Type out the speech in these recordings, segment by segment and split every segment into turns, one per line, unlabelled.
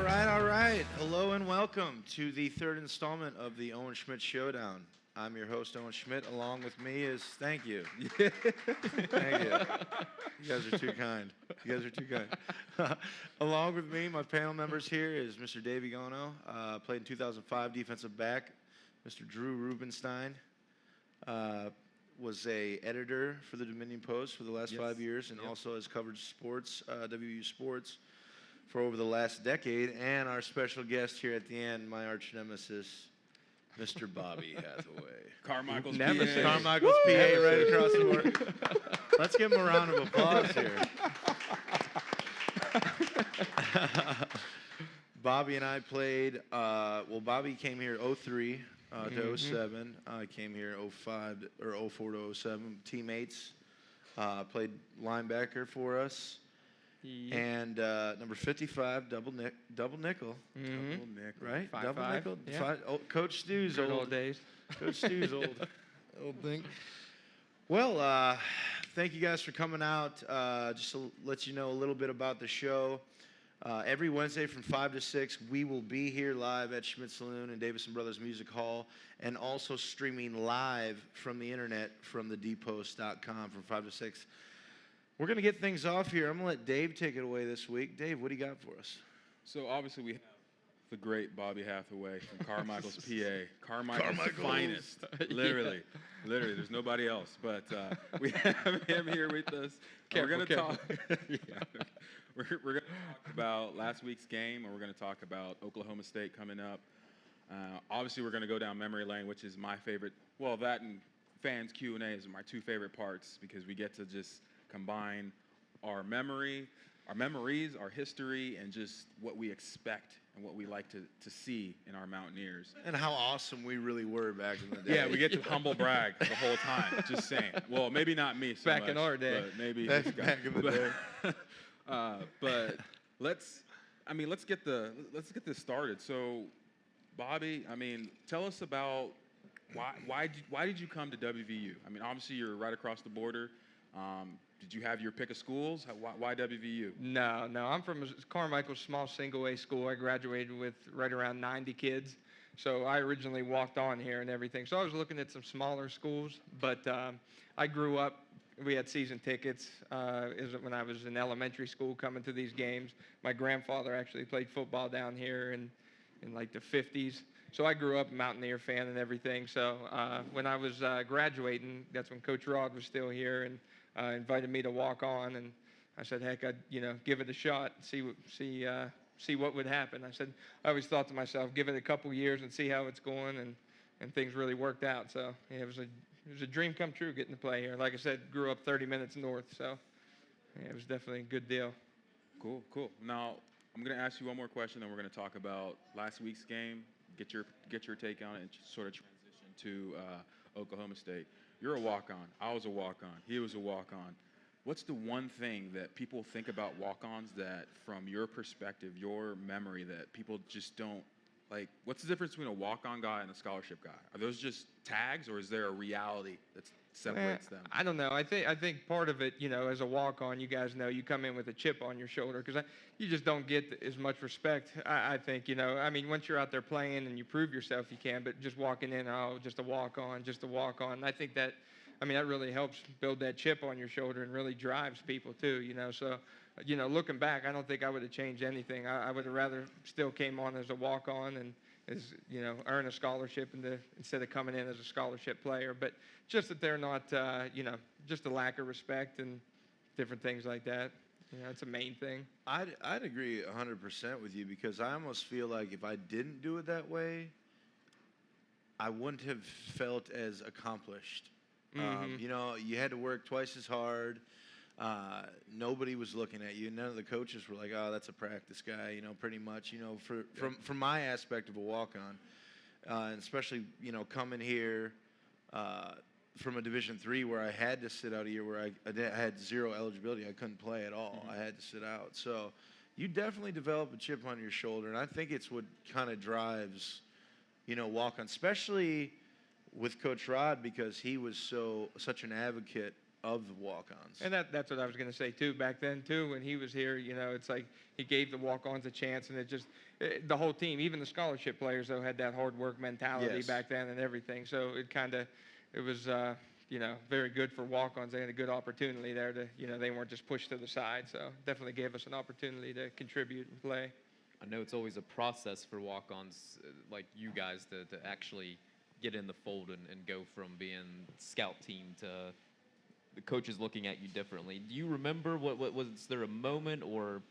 All right. Hello and welcome to the third installment of the Owen Schmitt Showdown. I'm your host, Owen Schmitt. Along with me is, thank you. Thank you. You guys are too kind. Along with me, my panel members here is Mr. Dave Igono, played in 2005 defensive back. Mr. Drew Rubenstein was a editor for the Dominion Post for the last 5 years and also has covered sports, WU sports, for over the last decade. And our special guest here at the end, my arch nemesis, Mr. Bobby Hathaway.
Carmichael's
Nemesis.
PA.
Carmichael's PA right across the board. Let's give him a round of applause here. Bobby and I played, Bobby came here 03 to 07. I came here 05 or 04 to 07. Teammates, played linebacker for us. And number 55, double nickel. Double nickel, right? Double nickel.
Yeah.
Coach Stu's
Good
old.
old days.
Coach Stu's old thing. Well, thank you guys for coming out. Just to let you know a little bit about the show. Every Wednesday from 5 to 6, we will be here live at Schmitt Saloon and Davis & Brothers Music Hall, and also streaming live from the internet from thedpost.com from 5 to 6. We're going to get things off here. I'm going to let Dave take it away this week. Dave, what do you got for us?
So obviously we have the great Bobby Hathaway from Carmichael's PA. Carmichael's finest. Literally. There's nobody else. But we have him here with us. We're going to talk. We're going to talk about last week's game, and we're going to talk about Oklahoma State coming up. Obviously, we're going to go down memory lane, which is my favorite. Well, that and fans Q&A is my two favorite parts because we get to just combine our memories, our history, and just what we expect and what we like to see in our Mountaineers.
And how awesome we really were back in the day.
Yeah, we get to humble brag the whole time, just saying. Well, maybe not me so
back
much,
in our day.
but maybe
back in the day.
But let's get this started. So, Bobby, tell us about why did you come to WVU? Obviously you're right across the border. Did you have your pick of schools? Why WVU?
No. I'm from Carmichael's small single-A school. I graduated with right around 90 kids. So I originally walked on here and everything. So I was looking at some smaller schools. But I grew up, we had season tickets when I was in elementary school coming to these games. My grandfather actually played football down here in like the 50s. So I grew up a Mountaineer fan and everything. So when I was graduating, that's when Coach Rod was still here and invited me to walk on, and I said, heck, I'd give it a shot, see what would happen. I always thought to myself, give it a couple years and see how it's going, and things really worked out. So yeah, it was a dream come true getting to play here. Like I said, grew up 30 minutes north, so yeah, it was definitely a good deal.
Cool. Now I'm going to ask you one more question, then we're going to talk about last week's game, get your take on it, and sort of transition to Oklahoma State. You're a walk-on. I was a walk-on. He was a walk-on. What's the one thing that people think about walk-ons that, from your perspective, your memory, that people just don't, like, what's the difference between a walk-on guy and a scholarship guy? Are those just tags, or is there a reality that separates them?
I don't know. I think part of it, as a walk-on, you guys know you come in with a chip on your shoulder because you just don't get as much respect. I think, once you're out there playing and you prove yourself, you can, but just walking in, just a walk-on. I think that, that really helps build that chip on your shoulder and really drives people too, So, looking back, I don't think I would have changed anything. I would have rather still came on as a walk-on and earn a scholarship instead of coming in as a scholarship player. But just that they're not, just a lack of respect and different things like that. It's a main thing.
I'd agree 100% with you because I almost feel like if I didn't do it that way, I wouldn't have felt as accomplished. You had to work twice as hard. Nobody was looking at you. None of the coaches were like, "Oh, that's a practice guy," pretty much. From my aspect of a walk-on, and especially coming here from a Division III where I had to sit out a year where I had zero eligibility. I couldn't play at all. I had to sit out. So you definitely develop a chip on your shoulder, and I think it's what kind of drives, walk-on, especially with Coach Rod because he was such an advocate of the walk-ons.
And that's what I was going to say too. Back then too, when he was here, it's like he gave the walk-ons a chance, and the whole team, even the scholarship players, though, had that hard work mentality
Yes.
back then and everything. So it was very good for walk-ons. They had a good opportunity there to they weren't just pushed to the side. So definitely gave us an opportunity to contribute and play.
I know it's always a process for walk-ons like you guys to actually get in the fold and go from being scout team to the coaches looking at you differently. Do you remember what was there a moment or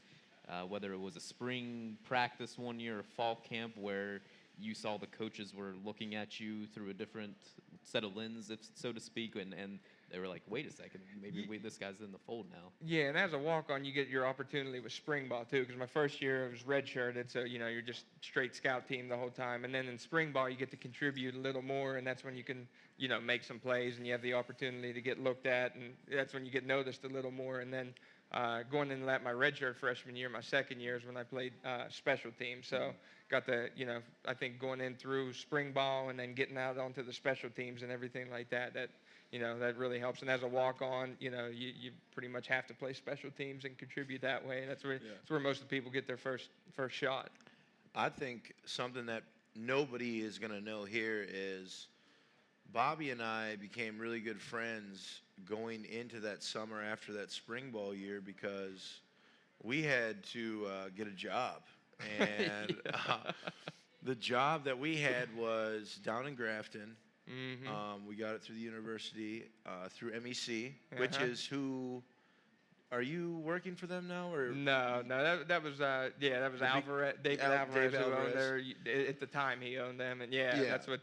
whether it was a spring practice one year or fall camp where you saw the coaches were looking at you through a different set of lens, if so to speak, and they were like, wait a second, maybe this guy's in the fold now.
Yeah, and as a walk-on, you get your opportunity with spring ball too. Because my first year it was redshirted, so you're just straight scout team the whole time. And then in spring ball, you get to contribute a little more, and that's when you can make some plays, and you have the opportunity to get looked at, and that's when you get noticed a little more. And then going into my redshirt freshman year, my second year is when I played special teams. So got the I think going in through spring ball and then getting out onto the special teams and everything like that. That really helps. And as a walk-on, you pretty much have to play special teams and contribute that way. And that's where most of the people get their first shot.
I think something that nobody is going to know here is Bobby and I became really good friends going into that summer after that spring ball year because we had to get a job. And the job that we had was down in Grafton. We got it through the university, through MEC, which is who. Are you working for them now, or
no? That was Alvarez, David Alvarez who owned there. At the time, he owned them, and that's what.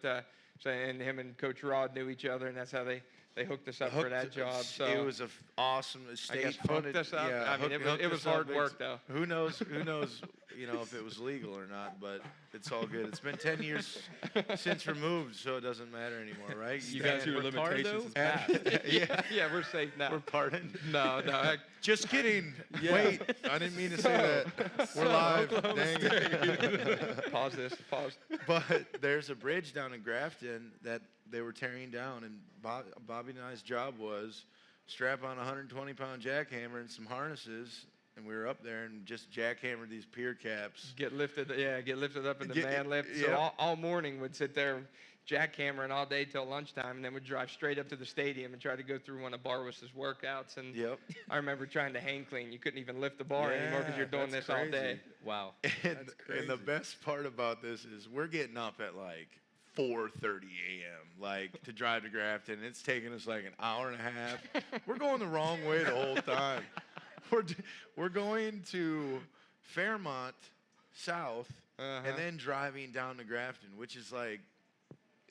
And him and Coach Rod knew each other, and that's how they hooked us up for that job. So
it was awesome state funded.
Hooked us up.
Yeah,
I mean, it was hard work though.
Who knows? If it was legal or not, but it's all good. It's been 10 years since removed, so it doesn't matter anymore, right?
You guys, your limitations is passed.
Yeah, we're safe now.
We're pardoned.
No.
Just kidding. Wait, I didn't mean to say that. We're live. Dang it.
Pause this.
But there's a bridge down in Grafton that they were tearing down, and Bobby and I's job was strap on a 120-pound jackhammer and some harnesses, and we were up there and just jackhammered these pier caps.
Get lifted up in the man lift. So all morning would sit there jackhammering all day till lunchtime, and then would drive straight up to the stadium and try to go through one of Barwis's workouts. And I remember trying to hang clean. You couldn't even lift the bar anymore because you're doing this all day.
Wow.
And the best part about this is we're getting up at like 4:30 a.m. to drive to Grafton. It's taking us like an hour and a half. We're going the wrong way the whole time. We're going to Fairmont South and then driving down to Grafton, which is like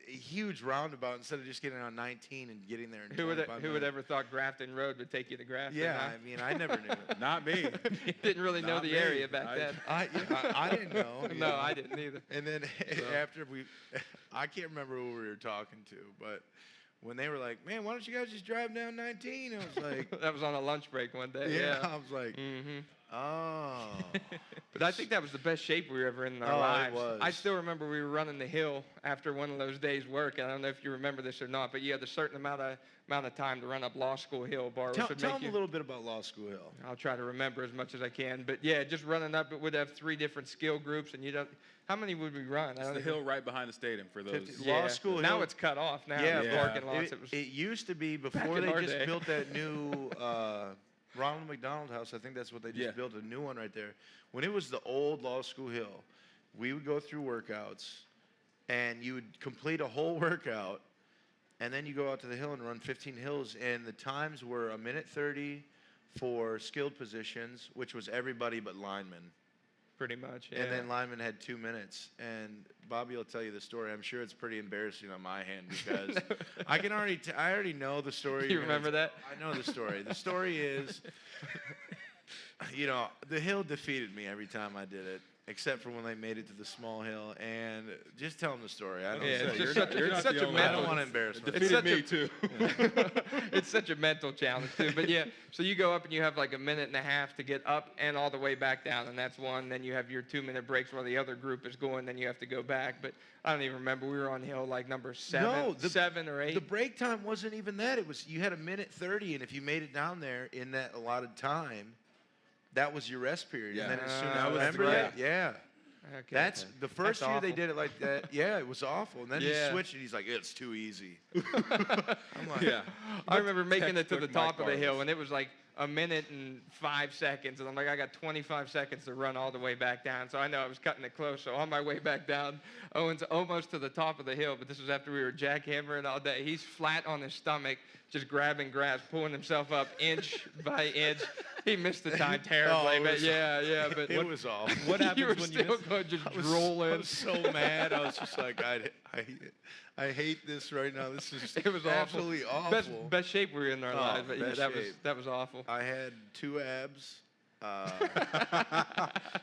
a huge roundabout instead of just getting on 19 and getting there in 25 minutes.
Who would ever thought Grafton Road would take you to Grafton?
Yeah,
huh?
I mean, I never knew it.
Not me.
You didn't really know the area back then.
I didn't know.
No, I didn't either.
And then after I can't remember who we were talking to, but when they were like, man, why don't you guys just drive down 19? I was like.
That was on a lunch break one day. Yeah.
I was like, oh.
But I think that was the best shape we were ever in our lives. It was. I still remember we were running the hill after one of those days' work. And I don't know if you remember this or not, but you had a certain amount of time to run up Law School Hill.
Tell them a little bit about Law School Hill.
I'll try to remember as much as I can. But yeah, just running up, it would have 3 different skill groups, and how many would we run?
It's the hill right behind the stadium for those.
Law School Hill.
Now it's cut off. Now parking lots.
It used to be before they just built that new Ronald McDonald House. I think that's what they just built, a new one right there. When it was the old Law School Hill, we would go through workouts, and you would complete a whole workout, and then you go out to the hill and run 15 hills, and the times were 1:30 for skilled positions, which was everybody but linemen.
Pretty much, yeah.
And then linemen had 2 minutes. And Bobby will tell you the story. I'm sure it's pretty embarrassing on my hand because I already know the story.
You remember that?
I know the story. The story is, the hill defeated me every time I did it. except for when they made it to the small hill. And just tell them the story. I don't.
Yeah, it's
You're
just
not-
such,
you're
it's
not
such
the
a
only
I
mental.
don't want to embarrass myself.
It's
Defeated
such
me too.
It's such a mental challenge too. But yeah, so you go up and you have like a minute and a half to get up and all the way back down, and that's one. Then you have your 2-minute breaks while the other group is going. Then you have to go back. But I don't even remember. We were on hill like number 7 or 8.
The break time wasn't even that. It was you had a minute 30, and if you made it down there in that allotted time, that was your rest period.
Yeah.
And then as soon
That
as
was
I
the
remember
graph.
that, yeah.
Okay.
That's the first
That's
year they
awful.
did it like that. Yeah, it was awful. And then
Yeah.
he switched, and he's like, "It's too easy." I'm like,
Yeah.
I remember making it to the
Textbook
top
Mike
of the hill,
Barnes.
and it was like a minute and 5 seconds, and I'm like, I got 25 seconds to run all the way back down. So I know I was cutting it close. So on my way back down, Owen's almost to the top of the hill, but this was after we were jackhammering all day. He's flat on his stomach, just grabbing grass, pulling himself up inch by inch. He missed the time terribly,
it
but
was-
yeah, but
it was awful.
What
you
happens
were
when you
still
miss?
going just
I
drooling.
was so mad. I was just like, I hate this right now. This is
It was awful.
absolutely awful.
Best shape we were in our
Oh,
lives, but yeah,
best
that
shape.
was awful.
I had 2 abs.
A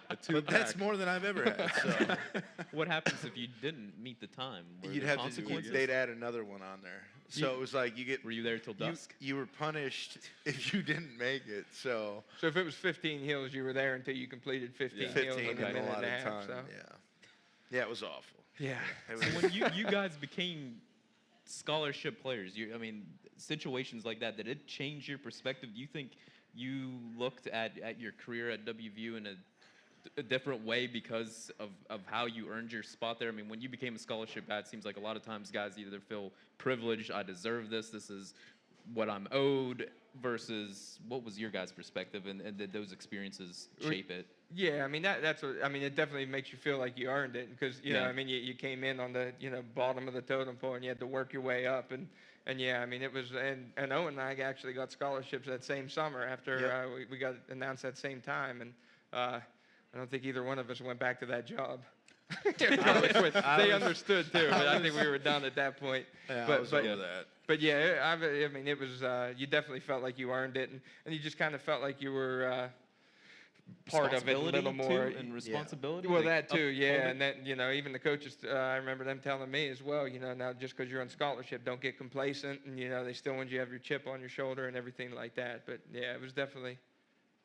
But
two-pack.
that's more than I've ever had. So
What happens if you didn't meet the time? Were
you'd
there
have to.
consequences?
They'd add another one on there. So it was like you get.
Were you there till dusk?
You were punished if you didn't make it. So
So if it was 15 hills, you were there until you completed 15 hills
15
in
in
a
a
minute
lot
and a
of
half.
time.
So.
Yeah, it was awful.
Yeah.
It
So
was,
when you guys became scholarship players, I mean, situations like that, did it change your perspective? Do you think you looked at your career at WVU in a different way because of how you earned your spot there? I mean, when you became a scholarship guy, it seems like a lot of times guys either feel privileged, I deserve this is what I'm owed, versus what was your guys' perspective, and did those experiences shape it?
Yeah, I mean that's what I mean. It definitely makes you feel like you earned it because you know, I mean, you came in on the bottom of the totem pole and you had to work your way up and yeah, I mean it was and Owen and I actually got scholarships that same summer after we got announced that same time, and I don't think either one of us went back to that job. They understood too, but I think we were done at that point.
yeah,
but
I was over that.
But yeah, I mean, it was you definitely felt like you earned it, and you just kind of felt like you were part of it a little more.
too, and responsibility.
Well,
like,
that too,
uphold
yeah,
it?
and then even the coaches. I remember them telling me as well. Now just because you're on scholarship, don't get complacent, and they still want you to have your chip on your shoulder and everything like that. But yeah, it was definitely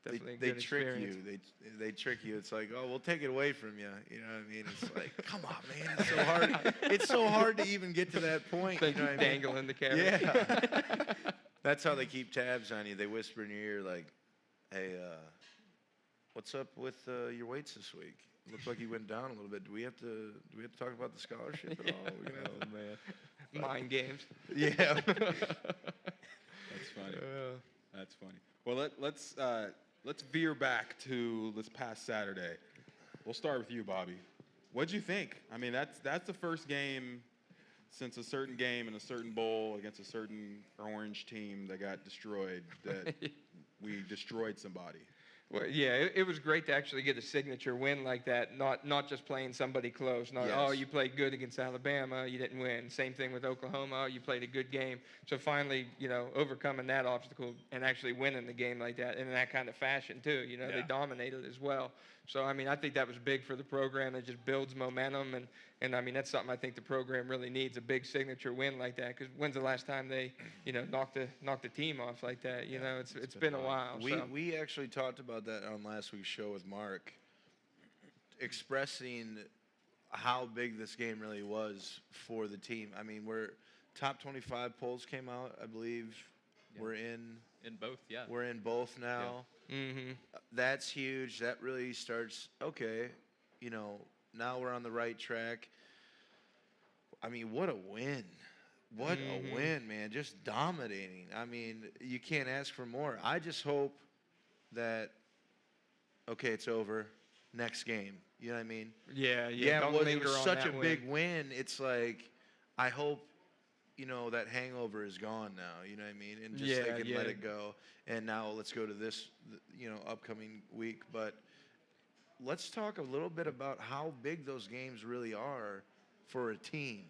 a
They
good
trick
experience.
you. They trick you. It's like, oh, we'll take it away from you. You know what I mean? It's like, come on, man. It's so hard. It's so hard to even get to that point.
They
You know what I mean?
dangling the carrot.
Yeah. That's how they keep tabs on you. They whisper in your ear like, hey, what's up with your weights this week? Looks like you went down a little bit. Do we have to talk about the scholarship at all? We're gonna have to-
Mind games.
Yeah.
That's funny. That's funny. Well, let's veer back to this past Saturday. We'll start with you, Bobby. What'd you think? I mean, that's the first game since a certain game in a certain bowl against a certain orange team that got destroyed that we destroyed somebody.
Well, yeah, it was great to actually get a signature win like that, not just playing somebody close. Not,
Yes.
oh, you played good against Alabama, you didn't win. Same thing with Oklahoma, oh, you played a good game. So finally, overcoming that obstacle and actually winning the game like that in that kind of fashion too. They dominated as well. So, I mean, I think that was big for the program. It just builds momentum, and I mean, that's something I think the program really needs, a big signature win like that, because when's the last time they, knocked the team off like that? It's been a while.
We actually talked about that on last week's show with Mark, expressing how big this game really was for the team. I mean, we're top 25 polls came out, I believe.
Yeah.
We're in
both, yeah.
We're in both now.
Mm-hmm.
That's huge. That really starts, okay, now we're on the right track. I mean, what a win. What a win, man. Just dominating. I mean, you can't ask for more. I just hope that, okay, it's over. Next game. You know what I mean?
Yeah.
Well, it
linger
was
on
such
that
a
win.
big win. It's like, I hope, that hangover is gone now. You know what I mean? And just they can let it go. And now let's go to this, upcoming week. But let's talk a little bit about how big those games really are for a team.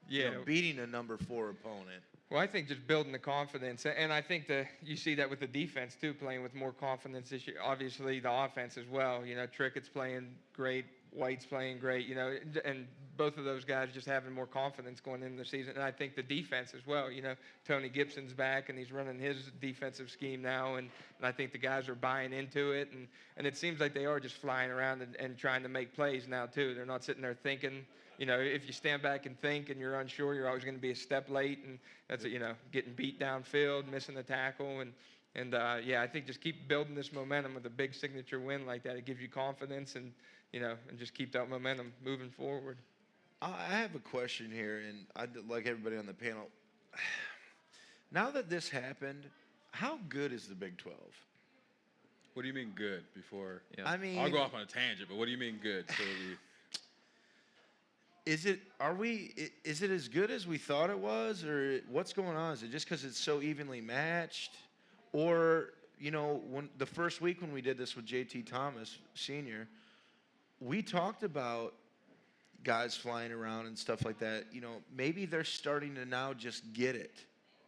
Yeah.
Beating a number 4 opponent.
Well, I think just building the confidence, and I think you see that with the defense too, playing with more confidence this year. Obviously, the offense as well. You know, Trickett's playing great, White's playing great. You know, and both of those guys just having more confidence going into the season. And I think the defense as well. You know, Tony Gibson's back and he's running his defensive scheme now, and I think the guys are buying into it. And it seems like they are just flying around and trying to make plays now too. They're not sitting there thinking. You know, if you stand back and think and you're unsure, you're always going to be a step late, and that's getting beat downfield, missing the tackle, and I think just keep building this momentum with a big signature win like that. It gives you confidence, and and just keep that momentum moving forward.
I have a question here, and I'd like everybody on the panel. Now that this happened, how good is the Big 12?
What do you mean good? Before
I mean,
I'll go off on a tangent, but what do you mean good? So
Is it as good as we thought it was, or what's going on? Is it just because it's so evenly matched, or when the first week when we did this with JT Thomas Sr., we talked about guys flying around and stuff like that. Maybe they're starting to now just get it.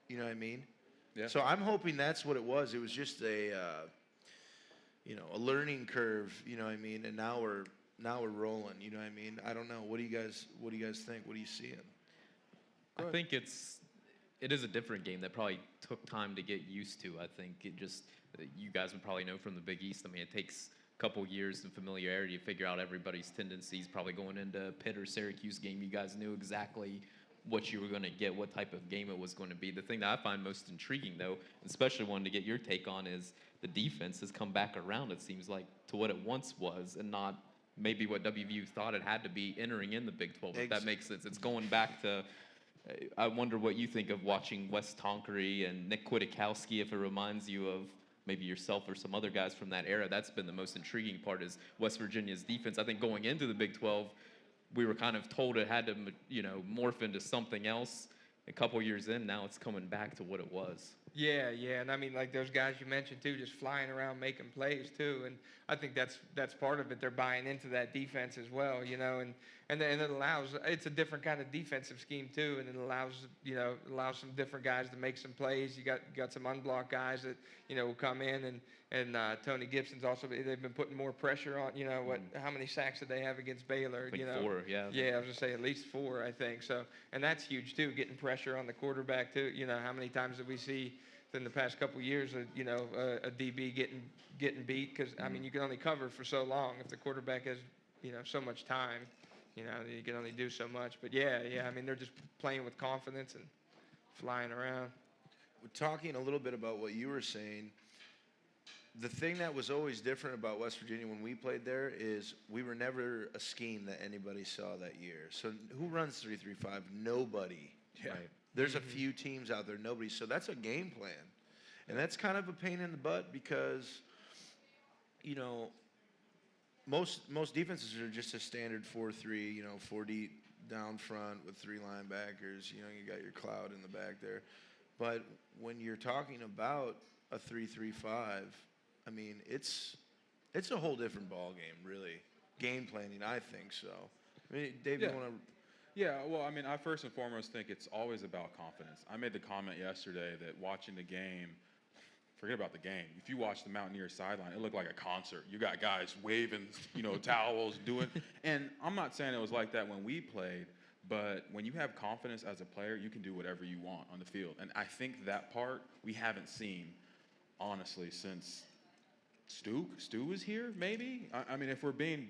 You know what I mean?
Yeah.
So I'm hoping that's what it was. It was just a learning curve. You know what I mean? And now we're rolling. You know what I mean? I don't know. What do you guys think? What are you seeing?
I think it is a different game that probably took time to get used to. I think you guys would probably know from the Big East. I mean, it takes a couple years of familiarity to figure out everybody's tendencies. Probably going into Pitt or Syracuse game, you guys knew exactly what you were going to get, what type of game it was going to be. The thing that I find most intriguing, though, especially wanting to get your take on, is the defense has come back around, it seems like, to what it once was, and not maybe what WVU thought it had to be entering in the Big 12, if that makes sense. It's going back to, I wonder what you think of watching Wes Tonkery and Nick Kwiatkowski, if it reminds you of maybe yourself or some other guys from that era. That's been the most intriguing part, is West Virginia's defense. I think going into the Big 12, we were kind of told it had to, morph into something else. A couple years in, now it's coming back to what it was.
Yeah, and I mean, like those guys you mentioned too, just flying around making plays too, and I think that's part of it. They're buying into that defense as well, and it allows, it's a different kind of defensive scheme too, and it allows some different guys to make some plays. You got some unblocked guys that will come in, and Tony Gibson's also, they've been putting more pressure on. How many sacks did they have against Baylor?
I think 4, yeah.
Yeah, I was gonna say at least 4, I think. So, and that's huge too, getting pressure on the quarterback too. How many times did we see in the past couple of years, a DB getting beat? Because I mean, you can only cover for so long. If the quarterback has so much time, you can only do so much. But yeah, I mean, they're just playing with confidence and flying around.
We're talking a little bit about what you were saying. The thing that was always different about West Virginia when we played there is we were never a scheme that anybody saw that year. So who runs 3-3-5? Nobody.
Yeah.
Right. There's a few teams out there, nobody. So that's a game plan. And that's kind of a pain in the butt because, most defenses are just a standard 4-3, 4 deep down front with 3 linebackers. You got your cloud in the back there. But when you're talking about a 3-3-5, I mean, it's a whole different ball game, really. Game planning, I think so. I mean, Dave, you want to...
Yeah, well, I mean, I first and foremost think it's always about confidence. I made the comment yesterday that watching the game, forget about the game. If you watch the Mountaineers sideline, it looked like a concert. You got guys waving, towels, doing. And I'm not saying it was like that when we played, but when you have confidence as a player, you can do whatever you want on the field. And I think that part we haven't seen, honestly, since Stu was here, maybe? I mean, if we're being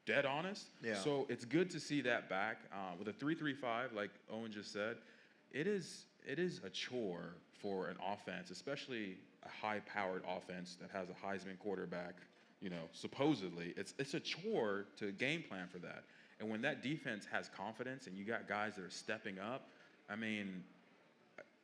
dead honest.
Yeah.
So it's good to see that back. With a 3-3-5, like Owen just said, it is a chore for an offense, especially a high-powered offense that has a Heisman quarterback. Supposedly, it's a chore to game plan for that. And when that defense has confidence and you got guys that are stepping up, I mean,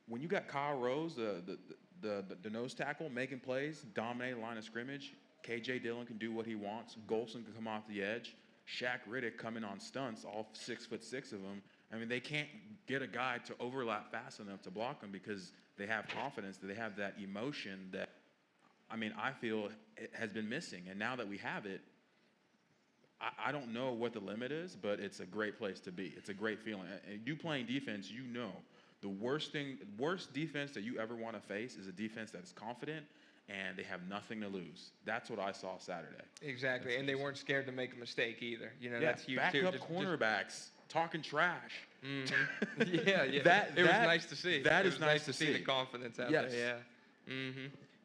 when you got Kyle Rose, the nose tackle, making plays, dominating the line of scrimmage, KJ Dillon can do what he wants. Golson can come off the edge. Shaq Riddick coming on stunts, all 6'6" of them. I mean, they can't get a guy to overlap fast enough to block him because they have confidence, that they have that emotion that, I mean, I feel it has been missing. And now that we have it, I don't know what the limit is, but it's a great place to be. It's a great feeling. And you playing defense, The worst defense that you ever want to face is a defense that's confident and they have nothing to lose. That's what I saw Saturday.
Exactly, and they weren't scared to make a mistake either. You know,
Yeah,
that's huge too.
backup cornerbacks talking trash.
Yeah. It was nice to see.
That
it
is
was
nice to
see the
see.
confidence out
Yes.
there. Yeah.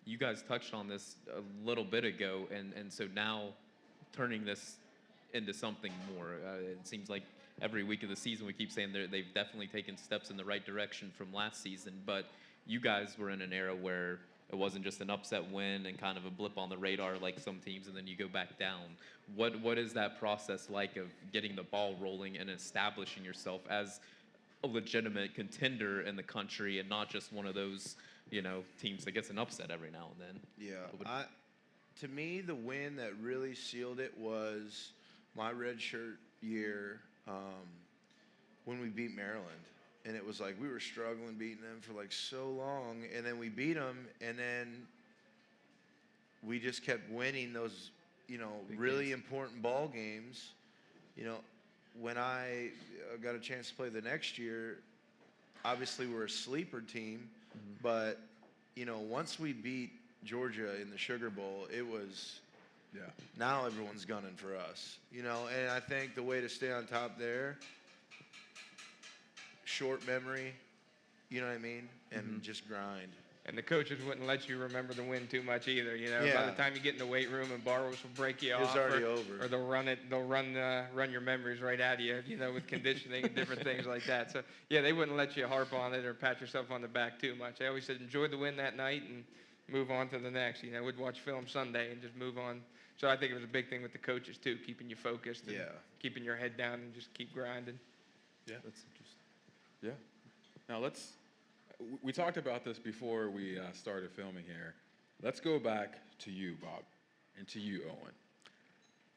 You guys touched on this a little bit ago, and so now turning this into something more. It seems like every week of the season we keep saying they've definitely taken steps in the right direction from last season, but you guys were in an era where it wasn't just an upset win and kind of a blip on the radar like some teams, and then you go back down. What is that process like of getting the ball rolling and establishing yourself as a legitimate contender in the country and not just one of those, teams that gets an upset every now and then?
Yeah, to me, the win that really sealed it was my redshirt year when we beat Maryland. And it was like we were struggling beating them for like so long, and then we beat them, and then we just kept winning those, really important ball games. When I got a chance to play the next year, obviously we're a sleeper team, but once we beat Georgia in the Sugar Bowl, it was now everyone's gunning for us. And I think the way to stay on top there, short memory, you know what I mean, and just grind.
And the coaches wouldn't let you remember the win too much either. By
Yeah.
the time you get in the weight room and Barros will break you
It's
off,
already over.
or they'll run your memories right out of you, with conditioning and different things like that. So yeah, they wouldn't let you harp on it or pat yourself on the back too much. They always said enjoy the win that night and move on to the next. We'd watch film Sunday and just move on. So I think it was a big thing with the coaches too, keeping you focused and keeping your head down and just keep grinding.
Yeah, that's interesting. Yeah. Now we talked about this before we started filming here. Let's go back to you, Bob, and to you, Owen.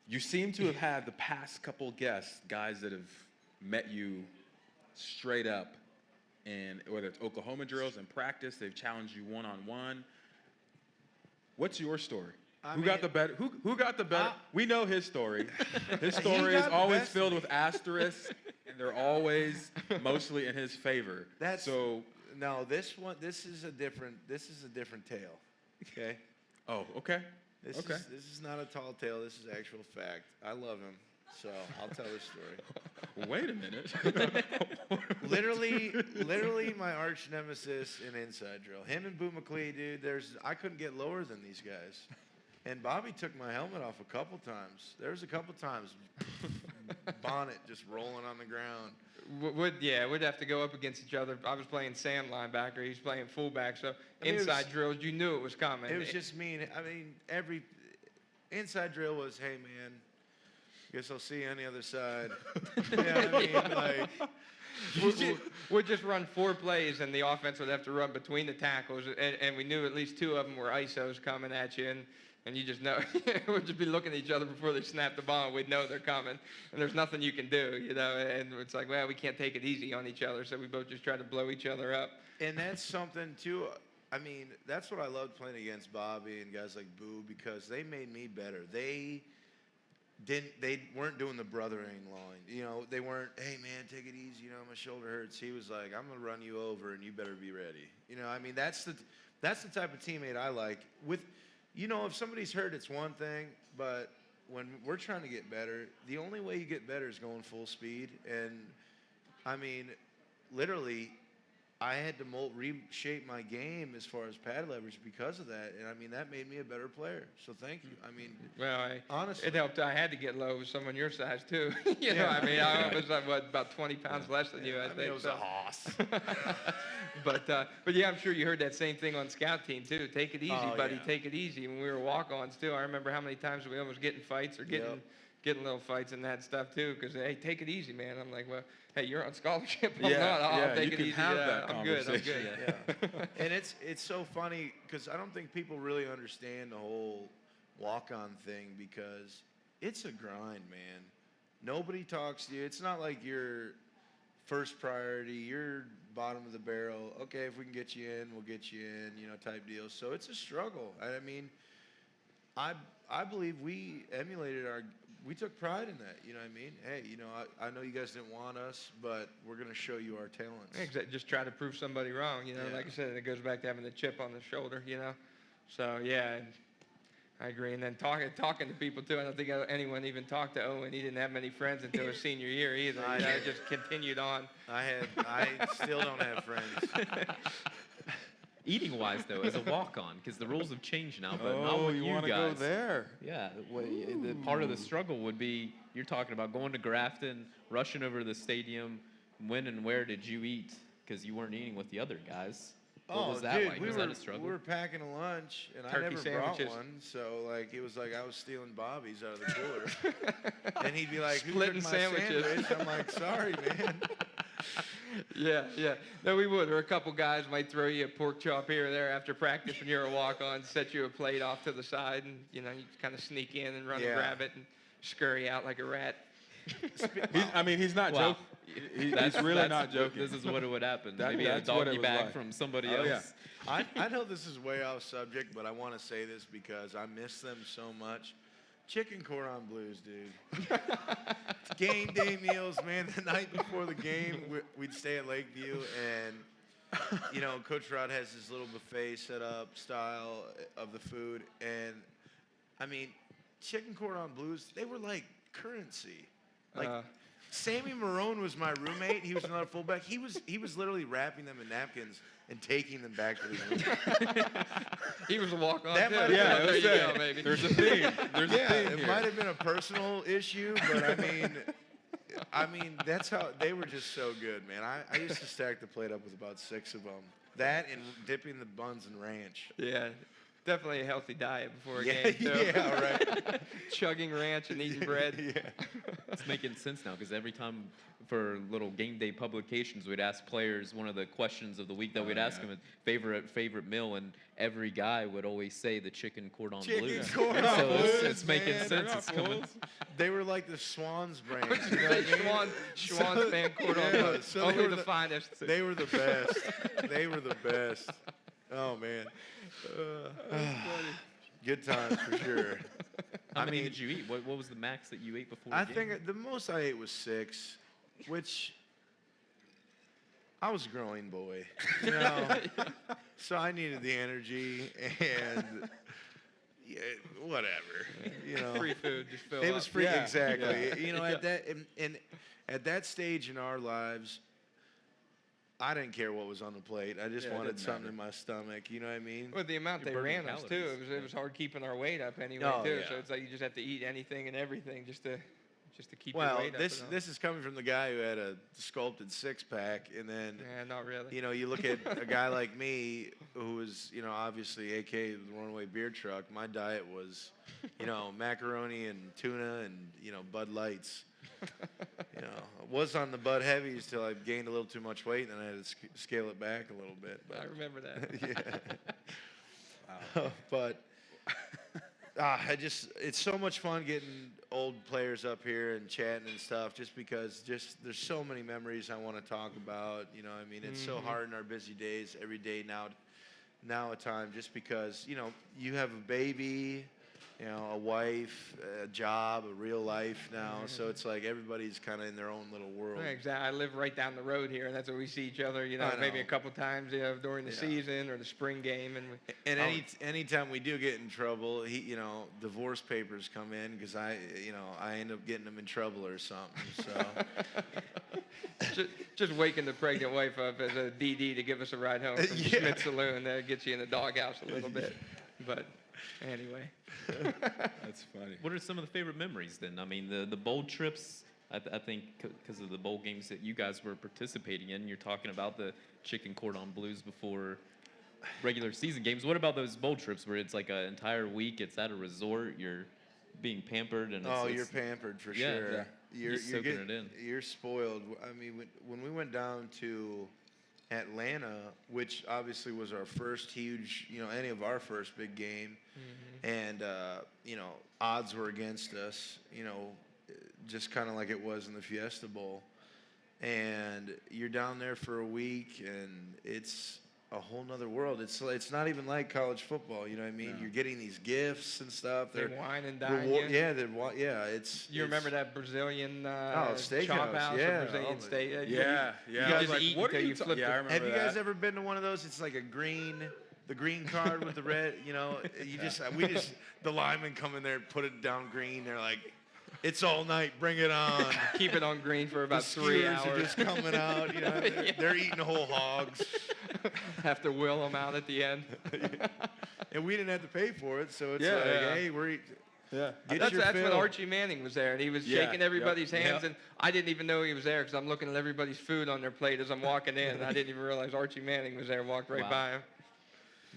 You seem to have had the past couple guests, guys that have met you straight up, and whether it's Oklahoma drills and practice, they've challenged you one-on-one. What's your story? Who got the better? Who got the better? We know his story. His story is always filled with asterisks, and they're always mostly in his favor.
No, this is a different tale. Okay.
Oh, okay.
This is not a tall tale. This is actual fact. I love him, so I'll tell this story.
Wait a minute.
literally my arch nemesis in inside drill. Him and Boo McLeod, dude. I couldn't get lower than these guys. And Bobby took my helmet off a couple times. There was a couple times, bonnet just rolling on the ground.
We'd have to go up against each other. I was playing Sam linebacker. He was playing fullback. So inside drills, you knew it was coming.
It was just mean. I mean, every inside drill was, hey, man, guess I'll see you on the other side. You know what I mean?
We'd just run 4 plays, and the offense would have to run between the tackles. And we knew at least 2 of them were ISOs coming at you. And you just know, we'd just be looking at each other before they snap the ball, and we'd know they're coming. And there's nothing you can do, and it's like, well, we can't take it easy on each other, so we both just try to blow each other up.
And that's something, too. I mean, that's what I loved playing against Bobby and guys like Boo, because they made me better. They weren't doing the brothering line. They weren't, hey, man, take it easy, my shoulder hurts. He was like, I'm going to run you over, and you better be ready. I mean, that's the type of teammate I like. If somebody's hurt, it's one thing, but when we're trying to get better, the only way you get better is going full speed. And, I mean, literally, I had to reshape my game as far as pad leverage because of that. And, I mean, that made me a better player. So thank you. I mean, honestly.
It helped. I had to get low with someone your size, too. I was, about 20 pounds less than you, I think.
It was a hoss.
But yeah, I'm sure you heard that same thing on scout team, too. Take it easy, buddy.
Yeah.
Take it easy. When we were walk-ons, too, I remember how many times we almost get in fights or getting little fights and that stuff, too, because, hey, take it easy, man. I'm like, well, hey, you're on scholarship. I'm not. I'll take it easy. I'm good.
And it's so funny because I don't think people really understand the whole walk-on thing, because it's a grind, man. Nobody talks to you. It's not like you're first priority. You're bottom of the barrel. Okay, if we can get you in, we'll get you in, type deal. So it's a struggle. I mean, I believe we emulated we took pride in that. You know what I mean? Hey, I know you guys didn't want us, but we're going to show you our talents.
Exactly. Just try to prove somebody wrong.
Yeah.
Like I said, it goes back to having the chip on the shoulder. So yeah, I agree. And then talking to people too. I don't think anyone even talked to Owen. He didn't have many friends until his senior year either. It just continued on.
I still don't have friends.
Eating wise though, as a walk-on, because the rules have changed now, but not
Oh,
with
you
you
want to
guys.
go there?
Yeah, the part of the struggle would be you're talking about going to Grafton, rushing over to the stadium. When and where did you eat? Because you weren't eating with the other guys. What was that
dude,
like?
we
Was
were,
that a struggle?
We were packing a lunch, and
Turkey
I never
sandwiches.
brought one. So, like, it was like I was stealing Bobby's out of the cooler. And he'd be like, who
Splitting
took my
sandwiches.
sandwich? I'm like, sorry, man.
Yeah. No, we would. Or a couple guys might throw you a pork chop here or there after practice when you're a walk-on, set you a plate off to the side, and you kind of sneak in and run and grab it and scurry out like a rat.
He's not
Wow.
joking. He's really not joking.
This is what it would happen.
That-
Maybe a
that's what it
doggy
was
bag
like.
from somebody
Oh,
else.
yeah.
I know this is way off subject, but I want to say this because I miss them so much. Chicken cordon blues, dude. Game day meals, man. The night before the game, we'd stay at Lakeview, and Coach Rod has his little buffet set up style of the food, and I mean, chicken cordon blues, they were like currency. Like Sammy Marone was my roommate. He was another fullback. He was literally wrapping them in napkins and taking them back to the room.
He was a walk-on
That
too.
might-
Yeah, there you
say,
go, baby.
There's a theme. There's a
Yeah,
theme
it
here.
might have been a personal issue, but I mean, that's how they were just so good, man. I used to stack the plate up with about 6 of them. That and dipping the buns in ranch.
Yeah, definitely a healthy diet before a
Yeah,
game too.
yeah, right.
Chugging ranch and eating bread.
Yeah.
It's making sense now because every time for little game day publications, we'd ask players one of the questions of the week that we'd ask them favorite meal, and every guy would always say the chicken cordon blues.
Cordon
So
blues,
it's making
man.
sense. It's coming.
They were like the Schwann's brand. You know what I mean?
Schwann's fan cordon
yeah,
bleu.
so they
Only
were
the finest.
They were the best. They were the best. Oh man. Good times for sure.
How
I
many
mean-
did you eat? What was the max that you ate before?
I
the game?
think the most I ate was 6, which I was a growing boy, so I needed the energy and whatever,
Free food, just fill
It
up.
was free,
Yeah.
exactly.
Yeah.
At that and at that stage in our lives, I didn't care what was on the plate. I just
Yeah, it
wanted
didn't
something
matter.
in my stomach. You know what I mean?
With the amount
You're
they
burning
ran us too,
calories.
it was hard keeping our weight up anyway
Oh,
too.
yeah.
So it's like you just have to eat anything and everything just to keep your
Well,
weight up.
this is coming from the guy who had a sculpted 6-pack, and then
Yeah, not really.
you look at a guy like me who was, obviously AKA the runaway beer truck. My diet was, macaroni and tuna and, Bud Lights. I was on the Bud Heavies till I gained a little too much weight, and then I had to scale it back a little bit.
I
But
remember that.
yeah. But it's so much fun getting old players up here and chatting and stuff, just because there's so many memories I want to talk about. I mean, it's so hard in our busy days every day now at time, just because, you have a baby, a wife, a job, a real life now. So it's like everybody's kind of in their own little world.
Yeah, exactly. I live right down the road here, and that's where we see each other.
I
Maybe a
know.
couple times, during the
Yeah.
season or the spring game, and
And anytime we do get in trouble, divorce papers come in because I end up getting them in trouble or something. So
just waking the pregnant wife up as a DD to give us a ride home from
Yeah.
Schmitt Saloon. That gets you in the doghouse a little bit. But anyway.
That's funny.
What are some of the favorite memories then? I mean, the bowl trips, I think because of the bowl games that you guys were participating in, you're talking about the chicken cordon blues before regular season games. What about those bowl trips where it's like an entire week, it's at a resort, you're being pampered, and
you're pampered for
Yeah,
sure.
yeah.
You're
Just soaking it in.
You're spoiled. I mean, when we went down to Atlanta, which obviously was our first huge, any of our first big game, and odds were against us, just kind of like it was in the Fiesta Bowl, and you're down there for a week, and it's a whole nother world. It's not even like college football. You know what I mean?
No.
You're getting these gifts and stuff.
They wine and dine you.
Yeah, it's.
You remember that Brazilian
steakhouse,
chop house
yeah.
or Brazilian
Oh,
steak?
Yeah,
You
I was
just
like,
eat
what are
until
you
you flip
Yeah, I
the-
remember
Have you guys
that.
ever been to one of those? It's like the green card with the red. You know, the linemen come in there and put it down green. They're like, it's all night. Bring it on.
Keep it on green for about
The
3
skewers
hours.
are just coming out. You know, they're eating whole hogs,
Have to will them out at the end.
and we didn't have to pay for it. So it's
Yeah,
like,
yeah.
hey, we're eating.
Yeah.
That's
your
when
fill.
Archie Manning was there, and he was
Yeah,
shaking everybody's
yep,
hands,
yep.
and I didn't even know he was there because I'm looking at everybody's food on their plate as I'm walking in, and I didn't even realize Archie Manning was there. Walked right
Wow.
by him.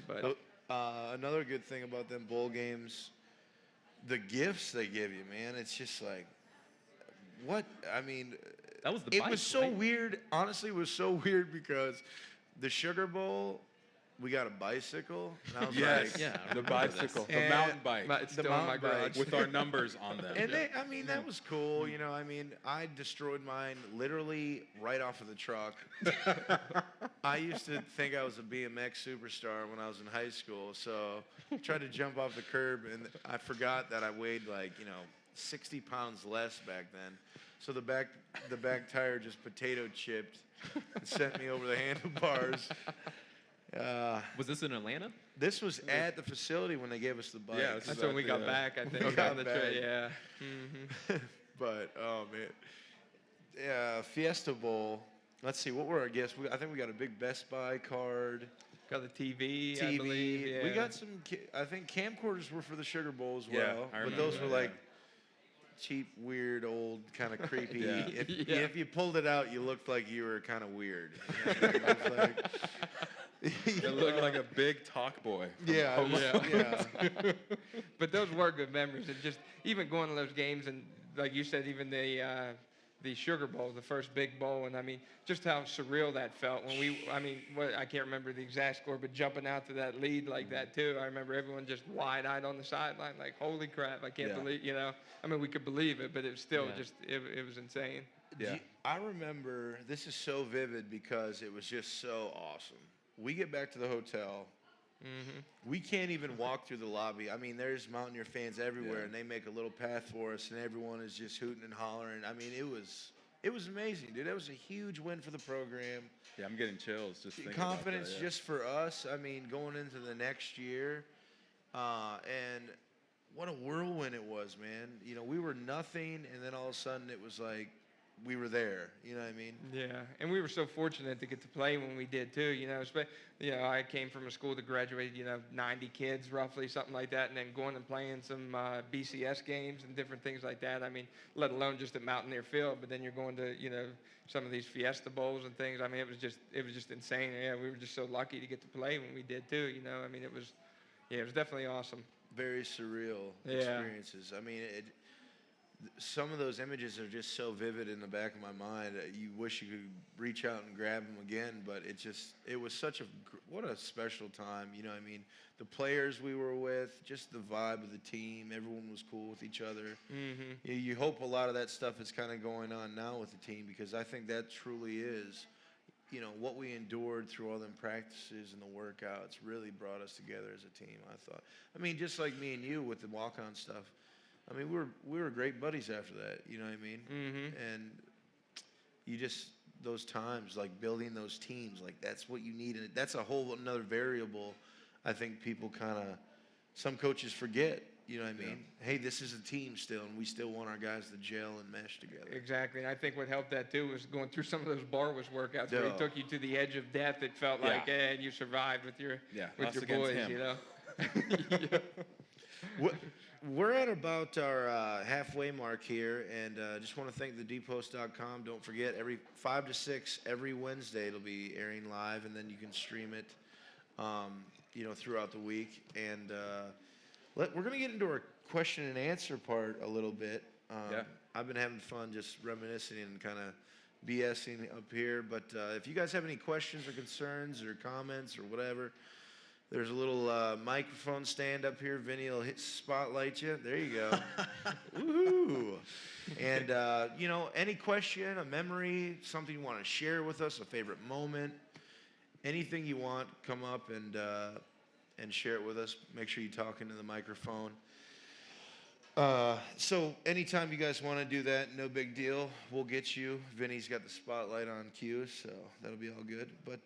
But
Another good thing about them bowl games, the gifts they give you, man. It's just like, what? I mean,
That was the
it
bike,
was so
right?
weird. Honestly, it was so weird because the Sugar Bowl, we got a bicycle. And I was
Yes.
like,
Yeah, I
The
remember this.
bicycle, the
And
mountain bike
it's
the
still in my
mountain bike.
garage.
with our numbers on them.
and that was cool. You know, I mean, I destroyed mine literally right off of the truck. I used to think I was a BMX superstar when I was in high school, so I tried to jump off the curb, and I forgot that I weighed 60 pounds less back then. So the back tire just potato chipped and sent me over the handlebars.
Was this in Atlanta?
This was at the facility when they gave us the bike.
Yeah, this
That's
is
when we
at
got
the,
back, I think.
we got
on the
back.
Yeah. Mm-hmm.
But oh man, yeah, Fiesta Bowl. Let's see, what were our gifts? I think we got a big Best Buy card,
Got the TV,
TV.
I believe. Yeah.
We got some. I think camcorders were for the Sugar Bowl as
Yeah,
well,
I
but those
remember
were
that,
like cheap, weird, old, kind of creepy.
Yeah.
If you pulled it out, you looked like you were kind of weird. You know, it was like-
It looked like a big talk boy.
yeah, it was- yeah.
But those were good memories. And just even going to those games, and like you said, even the Sugar Bowl, the first big bowl, and I mean, just how surreal that felt when I can't remember the exact score, but jumping out to that lead like that too. I remember everyone just wide-eyed on the sideline, like, holy crap, I can't
Yeah.
believe, I mean, we could believe it, but it was still
Yeah.
just, it was insane.
Yeah.
I remember, this is so vivid because it was just so awesome. We get back to the hotel.
Mm-hmm.
We can't even walk through the lobby. I mean, there's Mountaineer fans everywhere,
Yeah.
and they make a little path for us, and everyone is just hooting and hollering. I mean, it was amazing, dude. That was a huge win for the program.
Yeah, I'm getting chills just thinking about
Confidence
that, yeah.
just for us. I mean, going into the next year, and what a whirlwind it was, man. You know, we were nothing, and then all of a sudden it was like we were there. You know what I mean?
Yeah, and we were so fortunate to get to play when we did too. I came from a school that graduated, 90 kids roughly, something like that, and then going and playing some BCS games and different things like that. I mean, let alone just at Mountaineer Field, but then you're going to, some of these Fiesta Bowls and things. I mean, it was just insane. Yeah, we were just so lucky to get to play when we did too. I mean, it was definitely awesome.
Very surreal
Yeah.
experiences. I mean, some of those images are just so vivid in the back of my mind. You wish you could reach out and grab them again, but it was such what a special time. You know what I mean? The players we were with, just the vibe of the team, everyone was cool with each other.
Mm-hmm.
You hope a lot of that stuff is kind of going on now with the team, because I think that truly is, what we endured through all them practices and the workouts really brought us together as a team, I thought. I mean, just like me and you with the walk-on stuff. I mean, we were great buddies after that, you know what I mean?
Mm-hmm.
And those times, like building those teams, like that's what you need. And that's a whole another variable I think people some coaches forget, you know what I mean? Hey, this is a team still, and we still want our guys to gel and mesh together.
Exactly, and I think what helped that too was going through some of those Barwish workouts where he
Yeah.
took you to the edge of death. It felt like, and you survived with your
us
your
against
boys,
him.
We're at about our halfway mark here, and just want to thank thedpost.com. Don't forget, every 5 to 6 every Wednesday it'll be airing live, and then you can stream it, throughout the week. And we're going to get into our question and answer part a little bit. I've been having fun just reminiscing and kind of BSing up here. But if you guys have any questions or concerns or comments or whatever, there's a little microphone stand up here. Vinny will spotlight you. There you go. Woohoo! And, any question, a memory, something you want to share with us, a favorite moment, anything you want, come up and share it with us. Make sure you talk into the microphone. So anytime you guys want to do that, no big deal. We'll get you. Vinny's got the spotlight on cue, so that'll be all good. But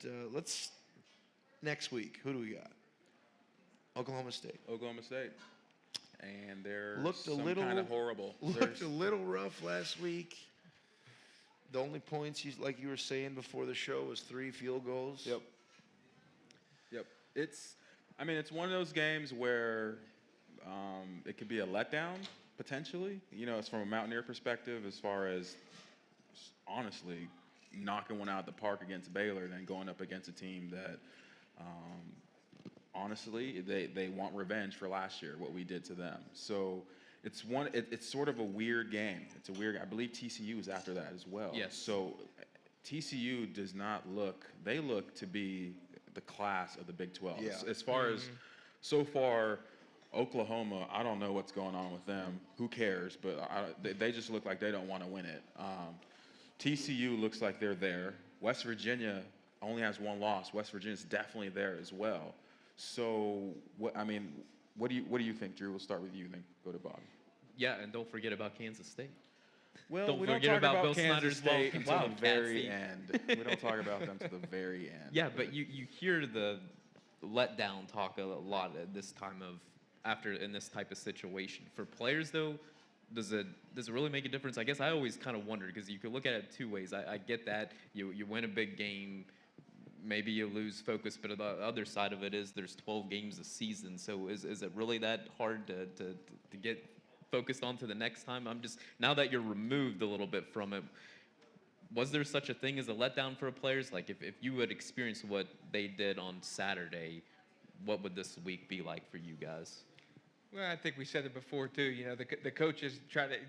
next week, who do we got? Oklahoma State.
Oklahoma State. And they're
Looked
some kind of horrible.
Looked a little rough last week. The only points, like you were saying before the show, was 3 field goals.
Yep. It's one of those games where it could be a letdown, potentially. It's from a Mountaineer perspective as far as, honestly, knocking one out of the park against Baylor than going up against a team that, honestly, they want revenge for last year, what we did to them. So it's sort of a weird game. It's a weird. I believe TCU is after that as well.
Yes.
So TCU does not look. They look to be the class of the Big 12.
Yeah.
As far as so far, Oklahoma, I don't know what's going on with them. Who cares? But they just look like they don't want to win it. TCU looks like they're there. West Virginia only has 1 loss. West Virginia's definitely there as well. So what do you think, Drew? We'll start with you, then go to Bobby.
Yeah, and don't forget about Kansas State.
Well, we don't
forget
talk
about Bill
Kansas
Snyder's
State
welcome
until
to
the
the
very
Patsy.
end. We don't talk about them to the very end.
Yeah, but you hear the letdown talk a lot at this time of in this type of situation. For players, though, does it really make a difference? I guess I always kind of wondered, because you could look at it 2 ways. I get that you win a big game, maybe you lose focus, but the other side of it is there's 12 games a season. So is it really that hard to get focused on to the next time? I'm just, now that you're removed a little bit from it, was there such a thing as a letdown for players? Like if you had experienced what they did on Saturday, what would this week be like for you guys?
Well, I think we said it before too. The coaches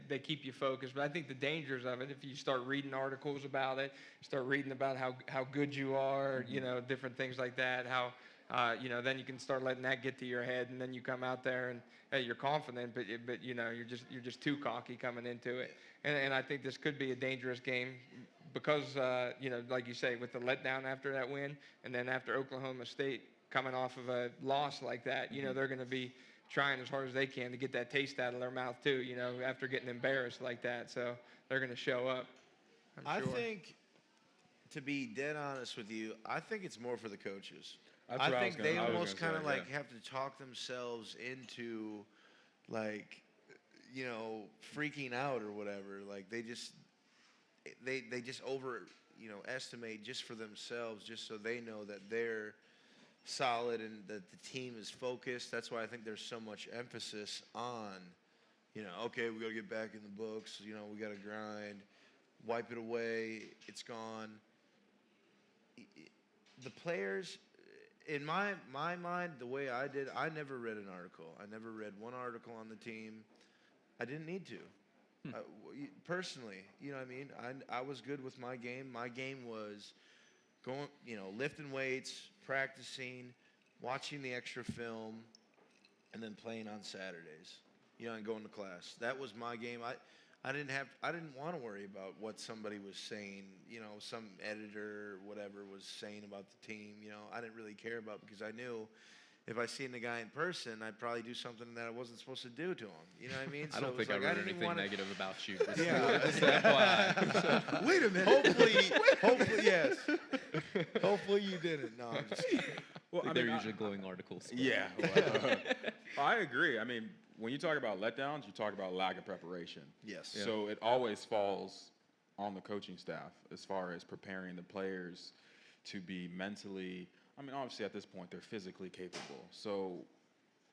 they keep you focused, but I think the dangers of it, if you start reading articles about it, start reading about how good you are, different things like that, how then you can start letting that get to your head, and then you come out there and hey, you're confident, but you're just too cocky coming into it, and I think this could be a dangerous game because like you say, with the letdown after that win, and then after Oklahoma State coming off of a loss like that, they're going to be trying as hard as they can to get that taste out of their mouth too, after getting embarrassed like that. So they're going to show up.
I think, to be dead honest with you, I think it's more for the coaches. I think they almost kind of like have to talk themselves into like, freaking out or whatever. Like they just estimate just for themselves, just so they know that they're solid and that the team is focused. That's why I think there's so much emphasis on, okay, we got to get back in the books. We got to grind, wipe it away. It's gone. The players, in my mind, the way I did, I never read an article. I never read one article on the team. I didn't need to. Personally, you know what I mean? I was good with my game. My game was going, lifting weights, practicing, watching the extra film, and then playing on Saturdays, and going to class. That was my game. I didn't want to worry about what somebody was saying, some editor or whatever was saying about the team. I didn't really care about, because I knew if I seen the guy in person, I'd probably do something that I wasn't supposed to do to him. You know what I mean?
I don't think I wrote anything negative about you.
Yeah.
Just FYI.
Wait a minute. Hopefully, yes. Hopefully you didn't. No, I'm just kidding.
Well,
They're usually glowing articles.
Yeah. I agree. I mean, when you talk about letdowns, you talk about lack of preparation.
Yes.
So it always falls on the coaching staff as far as preparing the players to be mentally, obviously at this point they're physically capable. So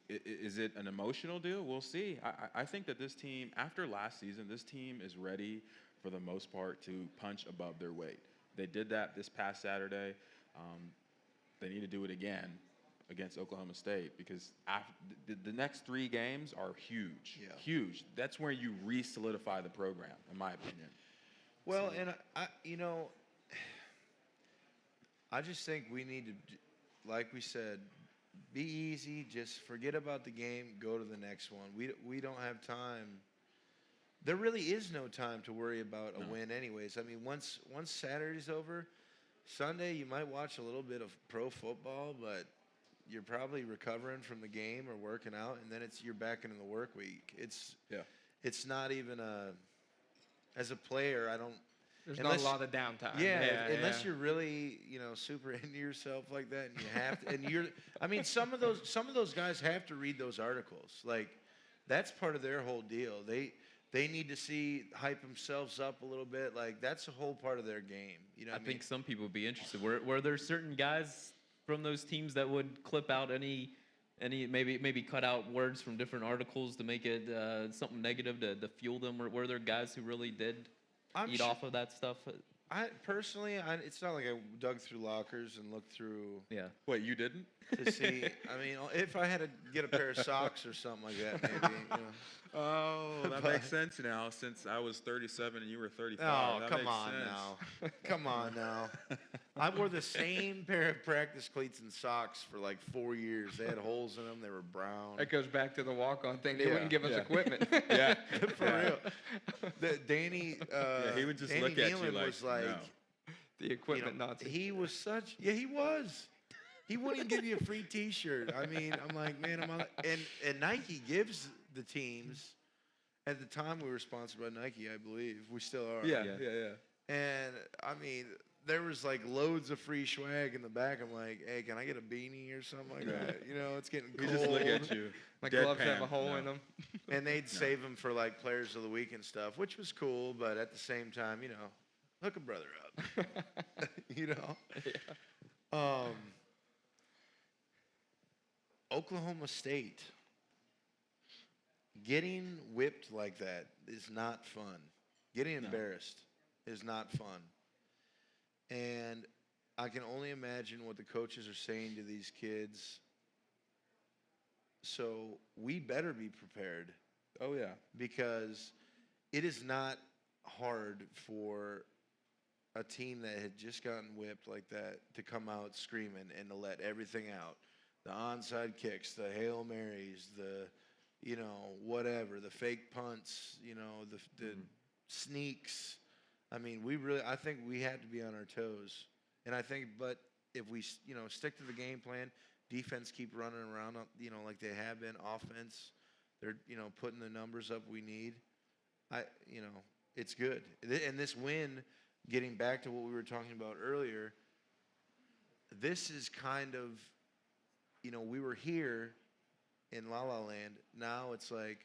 is it an emotional deal? We'll see. I think that this team, after last season, this team is ready for the most part to punch above their weight. They did that this past Saturday. They need to do it again against Oklahoma State, because the next 3 games are huge.
Yeah.
Huge. That's where you re-solidify the program, in my opinion.
Well, so, and I just think we need to, like we said, be easy. Just forget about the game. Go to the next one. We don't have time. There really is no time to worry about a win anyways. Once Saturday's over, Sunday you might watch a little bit of pro football, but you're probably recovering from the game or working out, and then you're back into the work week. It's not even as a player, I don't.
There's not a lot of downtime.
Unless you're really, super into yourself like that, and you have to, and you're. I mean, some of those guys have to read those articles. Like, that's part of their whole deal. They need to hype themselves up a little bit. Like, that's a whole part of their game.
I think some people would be interested. Were there certain guys from those teams that would clip out any maybe cut out words from different articles to make it something negative to fuel them? Were there guys who really did eat off of that stuff?
I personally, it's not like I dug through lockers and looked through.
Yeah.
Wait, you didn't?
To see, I mean, if I had to get a pair of socks or something like that, maybe.
Oh, that makes sense now. Since I was 37 and you were 35.
Oh,
that
come
makes
on
sense.
now. Come on now. I wore the same pair of practice cleats and socks for like 4 years. They had holes in them. They were brown.
That goes back to the walk-on thing. They wouldn't give us equipment.
Yeah,
For real. Danny.
he would just
Danny
look at you
Nealon
like,
was like,
no.
The equipment Nazi.
he was such. Yeah, he was. He wouldn't even give you a free T-shirt. I mean, I'm like, man, and Nike gives the teams. At the time, we were sponsored by Nike, I believe. We still are.
Yeah.
And I mean, there was like loads of free swag in the back. I'm like, hey, can I get a beanie or something like that? It's getting
We
cold.
just look at you.
My gloves have a
deadpan.
hole
No.
in them.
And they'd save them for like players of the week and stuff, which was cool. But at the same time, hook a brother up. Oklahoma State. Getting whipped like that is not fun. Getting embarrassed is not fun. And I can only imagine what the coaches are saying to these kids. So we better be prepared.
Oh, yeah.
Because it is not hard for a team that had just gotten whipped like that to come out screaming and to let everything out. The onside kicks, the Hail Marys, the whatever, the fake punts, the sneaks. I mean, I think we had to be on our toes. And I think, but if we, stick to the game plan, defense keep running around, like they have been, offense, they're, putting the numbers up we need. It's good. And this win, getting back to what we were talking about earlier, this is kind of, we were here in La La Land. Now it's like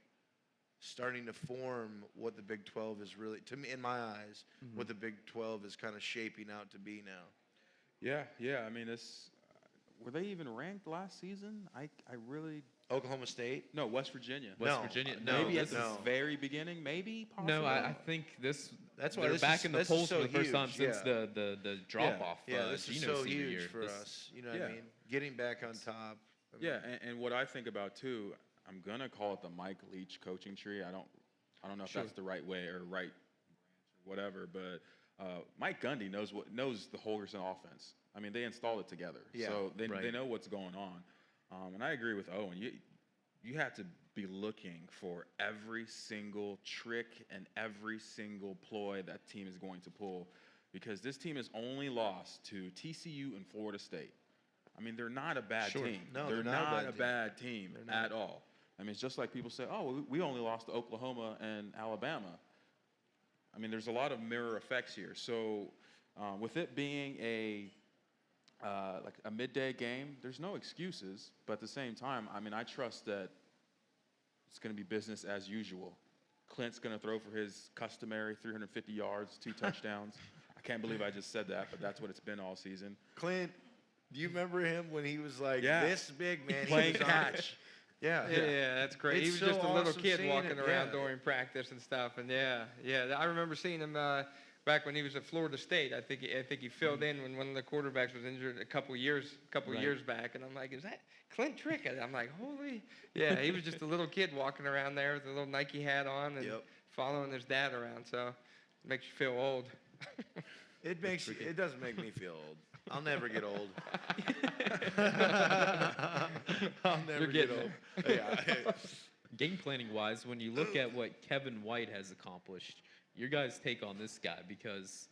starting to form what the Big 12 is really, to me, in my eyes, what the Big 12 is kind of shaping out to be now.
Yeah. I mean, were they even ranked last season? I really.
Oklahoma State?
No, West Virginia.
West Virginia. No,
Maybe at
this
the
is-
very beginning, maybe. Possibly.
No, I think this.
That's why
they're
this
back
is-
in the
this is
polls
so
for the first time
huge,
since the drop off.
Yeah, this is
Gino's
so
senior
huge
year.
for us. You know what I mean? Getting back on top.
Yeah, and what I think about too, I'm gonna call it the Mike Leach coaching tree. I don't know if that's the right way or right, whatever. But Mike Gundy knows the Holgorsen offense. I mean, they installed it together, so they know what's going on. And I agree with Owen. You have to be looking for every single trick and every single ploy that team is going to pull, because this team has only lost to TCU and Florida State. I mean, they're not a bad team.
No,
they're
not
not a bad team at all. I mean, it's just like people say, oh, well, we only lost to Oklahoma and Alabama. I mean, there's a lot of mirror effects here. So with it being like a midday game, there's no excuses. But at the same time, I mean, I trust that it's going to be business as usual. Clint's going to throw for his customary 350 yards, 2 touchdowns. I can't believe I just said that, but that's what it's been all season.
Clint, do you remember him when he was like
Yeah.
this big, man?
Playing
he was
catch.
Yeah, that's great. He
It's
was just
so
a little
awesome
kid
seeing
walking
it,
around
yeah.
during practice and stuff. And yeah, I remember seeing him back when he was at Florida State. I think he filled in when one of the quarterbacks was injured a couple years back. And I'm like, is that Clint Trickett? I'm like, holy, yeah. He was just a little kid walking around there with a little Nike hat on and following his dad around. So it makes you feel old.
It doesn't make me feel old. I'll never get old. I'll never
You're
get
getting
old. Yeah.
Game planning wise, when you look at what Kevin White has accomplished, your guys' take on this guy, because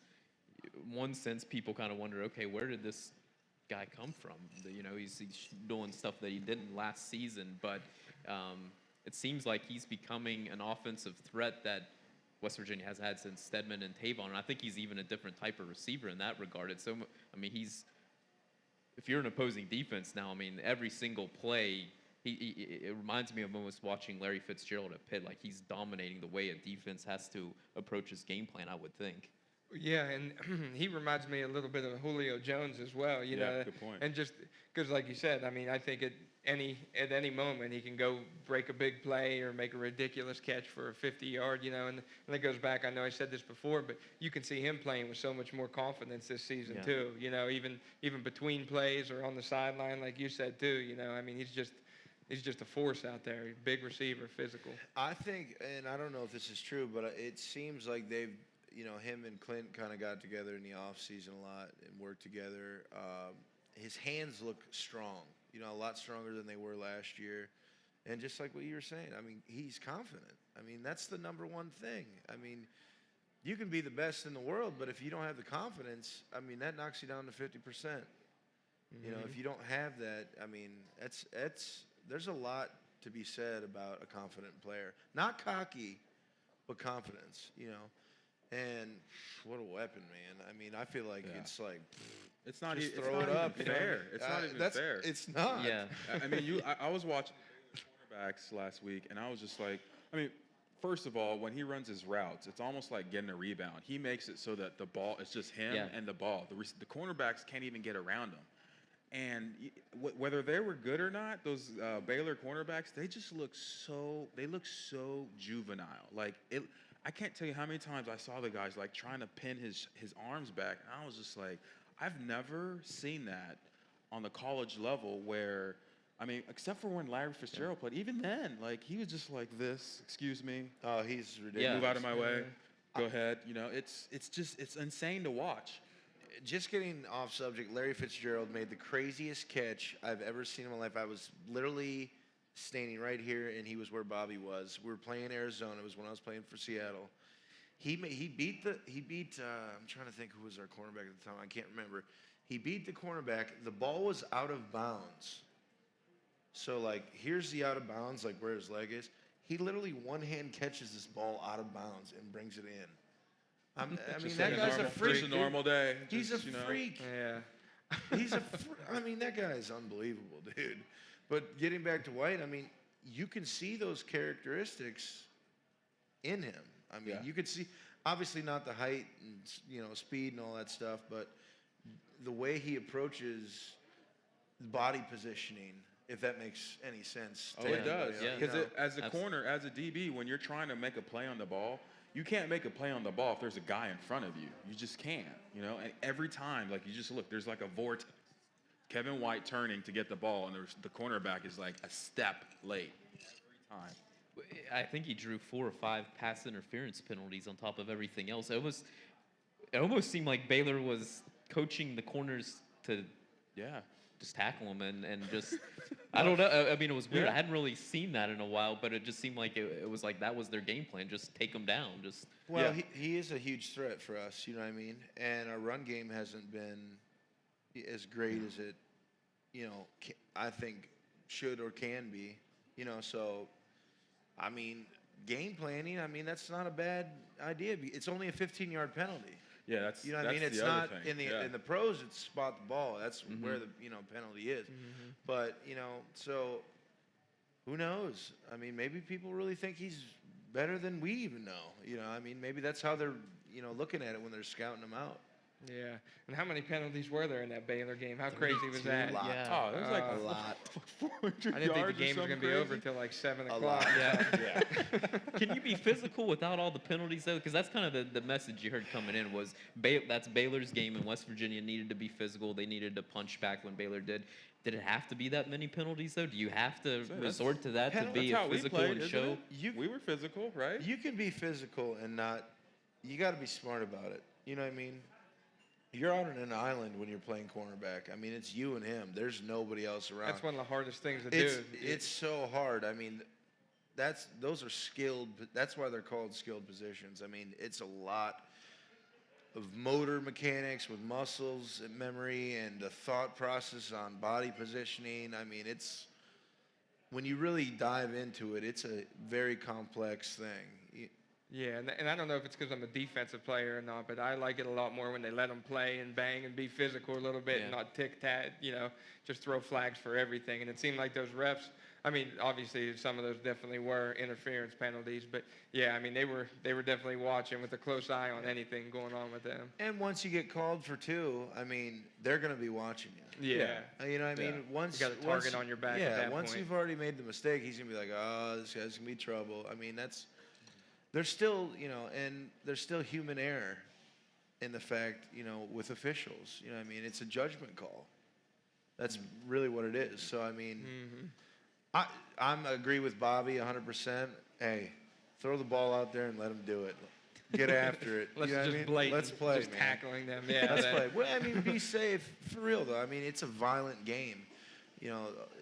one sense, people kind of wonder, okay, where did this guy come from? He's doing stuff that he didn't last season, but it seems like he's becoming an offensive threat that West Virginia has had since Stedman and Tavon, and I think he's even a different type of receiver in that regard. And so, I mean, if you're an opposing defense now, I mean, every single play, it reminds me of almost watching Larry Fitzgerald at Pitt. Like, he's dominating the way a defense has to approach his game plan, I would think.
Yeah, and he reminds me a little bit of Julio Jones as well.
Good point.
And just because, like you said, I mean, I think at any moment he can go break a big play or make a ridiculous catch for a 50-yard. And it goes back. I know I said this before, but you can see him playing with so much more confidence this season too. Even between plays or on the sideline, like you said too. I mean, he's just a force out there. Big receiver, physical.
I think, and I don't know if this is true, but it seems like they've. Him and Clint kind of got together in the offseason a lot and worked together. His hands look strong, a lot stronger than they were last year. And just like what you were saying, I mean, he's confident. I mean, that's the number one thing. I mean, you can be the best in the world, but if you don't have the confidence, I mean, that knocks you down to 50%. If you don't have that, I mean, there's a lot to be said about a confident player. Not cocky, but confidence, And what a weapon, man. I mean, I feel like it's like
it's not
just
it's
throw
not
it up.
even fair. It's not even fair.
It's not.
Yeah.
I mean, I was watching quarterbacks last week, and I was just like, I mean, first of all, when he runs his routes, it's almost like getting a rebound. He makes it so that the ball is just him and the ball. The cornerbacks can't even get around him. And whether they were good or not, those Baylor cornerbacks, they look so juvenile. Like I can't tell you how many times I saw the guys like trying to pin his arms back, and I was just like, I've never seen that on the college level where, I mean, except for when Larry Fitzgerald played. Even then, like he was just like this. Excuse me.
Oh, he's ridiculous.
Yeah.
Move out of my way. Go ahead. It's insane to watch.
Just getting off subject, Larry Fitzgerald made the craziest catch I've ever seen in my life. I was literally standing right here, and he was where Bobby was. We were playing Arizona. It was when I was playing for Seattle. He beat I'm trying to think who was our cornerback at the time. I can't remember. He beat the cornerback. The ball was out of bounds. So, like, here's the out of bounds, like where his leg is. He literally one-hand catches this ball out of bounds and brings it in. I mean, that guy's a freak.
Just a normal day.
He's a freak.
Yeah.
I mean, that guy is unbelievable, dude. But getting back to White, I mean, you can see those characteristics in him. I mean, you could see, obviously not the height and, speed and all that stuff, but the way he approaches body positioning, if that makes any sense.
Oh, it does.
Yeah.
Because as a corner, as a DB, when you're trying to make a play on the ball, you can't make a play on the ball if there's a guy in front of you. You just can't, And every time, like, you just look, there's like a vortex. Kevin White turning to get the ball, and the cornerback is like a step late every time.
I think he drew 4 or 5 pass interference penalties on top of everything else. It almost seemed like Baylor was coaching the corners to just tackle him and just I don't know. I mean, it was weird.
Yeah.
I hadn't really seen that in a while, but it just seemed like it was like that was their game plan. Just take him down.
He is a huge threat for us. You know what I mean? And our run game hasn't been as great as it, I think should or can be. So, I mean, game planning. I mean, that's not a bad idea. It's only a 15-yard penalty.
Yeah, that's
what I mean. It's
the other
not
thing.
in the pros. It's spot the ball. That's where the penalty is.
Mm-hmm.
But so who knows? I mean, maybe people really think he's better than we even know. I mean, maybe that's how they're looking at it when they're scouting him out.
Yeah. And how many penalties were there in that Baylor game? How crazy was that?
Lot.
Yeah.
Oh, there's like
a lot.
400
I didn't think
yards
the game
or
was going to be
something
over
crazy.
until like 7
A
o'clock.
lot.
Yeah. Can you be physical without all the penalties, though? Because that's kind of the message you heard coming in was that's Baylor's game, and West Virginia needed to be physical. They needed to punch back when Baylor did. Did it have to be that many penalties, though? Do you have to resort to that to be
That's how we
physical
played,
and
isn't
show?
it? We were physical, right?
You can be physical and not. You got to be smart about it. You know what I mean? You're out on an island when you're playing cornerback. I mean, it's you and him. There's nobody else around.
That's one of the hardest things to do.
It's so hard. I mean, those are skilled. That's why they're called skilled positions. I mean, it's a lot of motor mechanics with muscles and memory and the thought process on body positioning. I mean, it's when you really dive into it, it's a very complex thing.
Yeah, and I don't know if it's because I'm a defensive player or not, but I like it a lot more when they let them play and bang and be physical a little bit and not tic-tac, just throw flags for everything. And it seemed like those refs, I mean, obviously some of those definitely were interference penalties, but yeah, I mean, they were definitely watching with a close eye on anything going on with them.
And once you get called for 2, I mean, they're going to be watching you.
Yeah.
You know what I mean? Once
you got a target on your back at that
once
point.
you've already made the mistake, he's going to be like, oh, this guy's going to be trouble. I mean, there's still, and there's still human error in the fact, with officials. You know what I mean? It's a judgment call. That's really what it is. So, I mean, I agree with Bobby 100%. Hey, throw the ball out there and let him do it. Get after it.
Let's
you know
just
what I mean?
blatant,
Let's play,
just
man.
tackling them. Yeah,
Let's play. Well, I mean, be safe. For real, though. I mean, it's a violent game.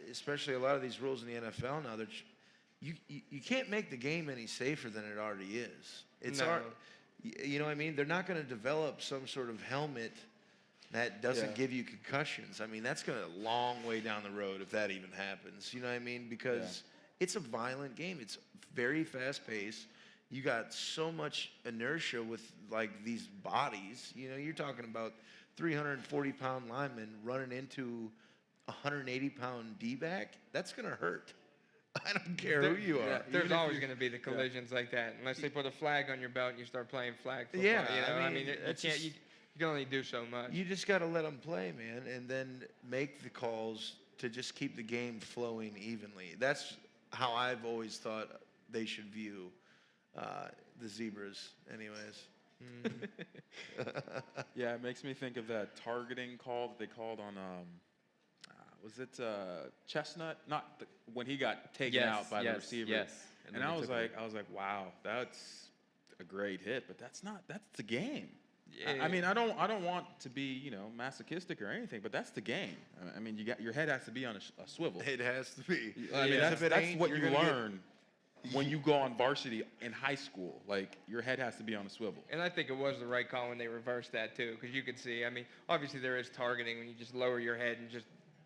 Especially a lot of these rules in the NFL now, you can't make the game any safer than it already is. It's you know what I mean? They're not going to develop some sort of helmet that doesn't give you concussions. I mean, that's going to a long way down the road if that even happens. You know what I mean? Because it's a violent game. It's very fast-paced. You got so much inertia with, like, these bodies. You're talking about 340-pound linemen running into 180-pound D-back. That's going to hurt. I don't care who you are.
There's always going to be the collisions like that, unless they put a flag on your belt and you start playing flag football.
Yeah,
I mean you can only do so much.
You just got to let them play, man, and then make the calls to just keep the game flowing evenly. That's how I've always thought they should view the Zebras, anyways.
Yeah, it makes me think of that targeting call that they called on. Was it Chestnut? When he got taken out by the receiver.
Yes.
And I was like, wow, that's a great hit, but that's the game.
Yeah.
I mean, I don't want to be, masochistic or anything, but that's the game. I mean, your head has to be on a swivel.
It has to be.
I mean, that's what you learn when you go on varsity in high school. Like, your head has to be on a swivel.
And I think it was the right call when they reversed that too, because you could see. I mean, obviously there is targeting when you just lower your head and just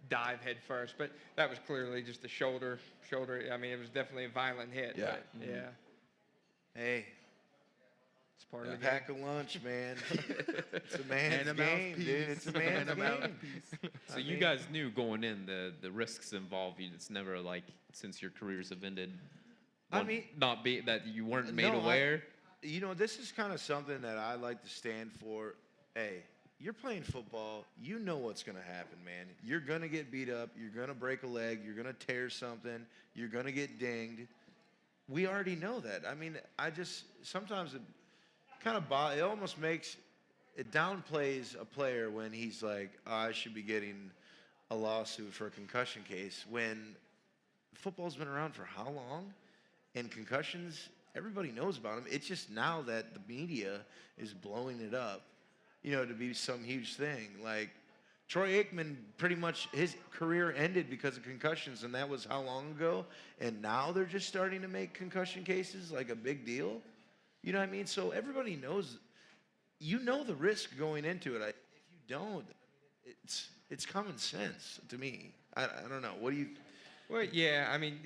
dive head first, but that was clearly just a shoulder. I mean, it was definitely a violent hit.
Yeah.
But, yeah.
Hey,
It's part of the
pack a lunch, man. It's a man's game, dude. It's a man's game.
So you guys knew going in the risks involved. It's never like, since your careers have ended, not be that you weren't made aware.
This is kind of something that I like to stand for. Hey, you're playing football. You know what's going to happen, man. You're going to get beat up. You're going to break a leg. You're going to tear something. You're going to get dinged. We already know that. I mean, sometimes it kind of it almost makes it downplays a player when he's like, I should be getting a lawsuit for a concussion case, when football's been around for how long? And concussions, everybody knows about them. It's just now that the media is blowing it up, to be some huge thing. Like, Troy Aikman, pretty much his career ended because of concussions, and that was how long ago? And now they're just starting to make concussion cases like a big deal. You know what I mean? So everybody knows, the risk going into it. If you don't, it's common sense to me. I don't know. What do you?
Well, yeah. I mean,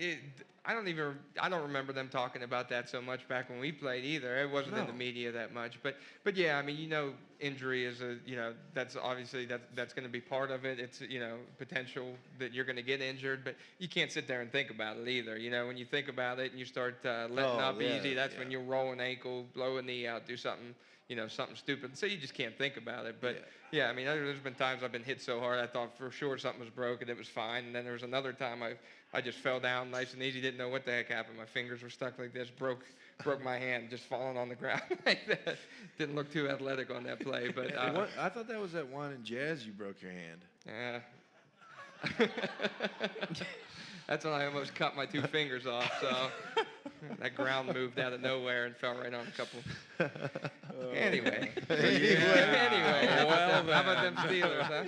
I don't remember them talking about that so much back when we played either. It wasn't in the media that much. But yeah, I mean, injury is that's obviously that's going to be part of it. It's potential that you're going to get injured, but you can't sit there and think about it either. When you think about it and you start letting up easy, that's when you'll roll an ankle, blow a knee out, do something something stupid. So you just can't think about it. But yeah, I mean, there's been times I've been hit so hard I thought for sure something was broken. It was fine, and then there was another time I just fell down nice and easy, didn't know what the heck happened. My fingers were stuck like this, broke my hand, just falling on the ground like that. Didn't look too athletic on that play, but
I thought that was at Wine and Jazz you broke your hand.
Yeah. That's when I almost cut my 2 fingers off. So that ground moved out of nowhere and fell right on a couple. Anyway. How about them Steelers, huh?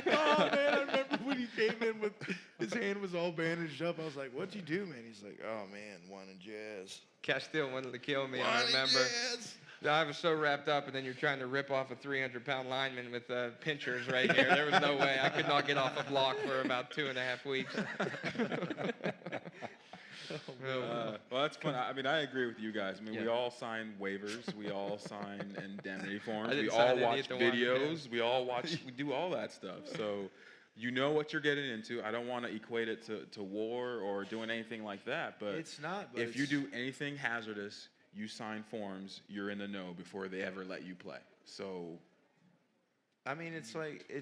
Oh, man, I remember when he came in with his hand was all bandaged up. I was like, what'd you do, man? He's like, oh, man, Wine and Jazz.
Castile wanted to kill me,
Wine
I remember.
And Jazz.
I was so wrapped up, and then you're trying to rip off a 300-pound lineman with pinchers right here. There was no way. I could not get off a block for about 2.5 weeks.
Well, that's fun. I mean, I agree with you guys. I mean,
Yeah.
we all sign waivers. We all sign indemnity forms.
I
We
didn't
all
sign any
watch
at the one, yeah.
videos. We all watch. We do all that stuff. So, you know what you're getting into. I don't want to equate it to war or doing anything like that. But
It's not. But
if you
it's-
do anything hazardous, you sign forms. You're in the know before they ever let you play. So,
I mean, it's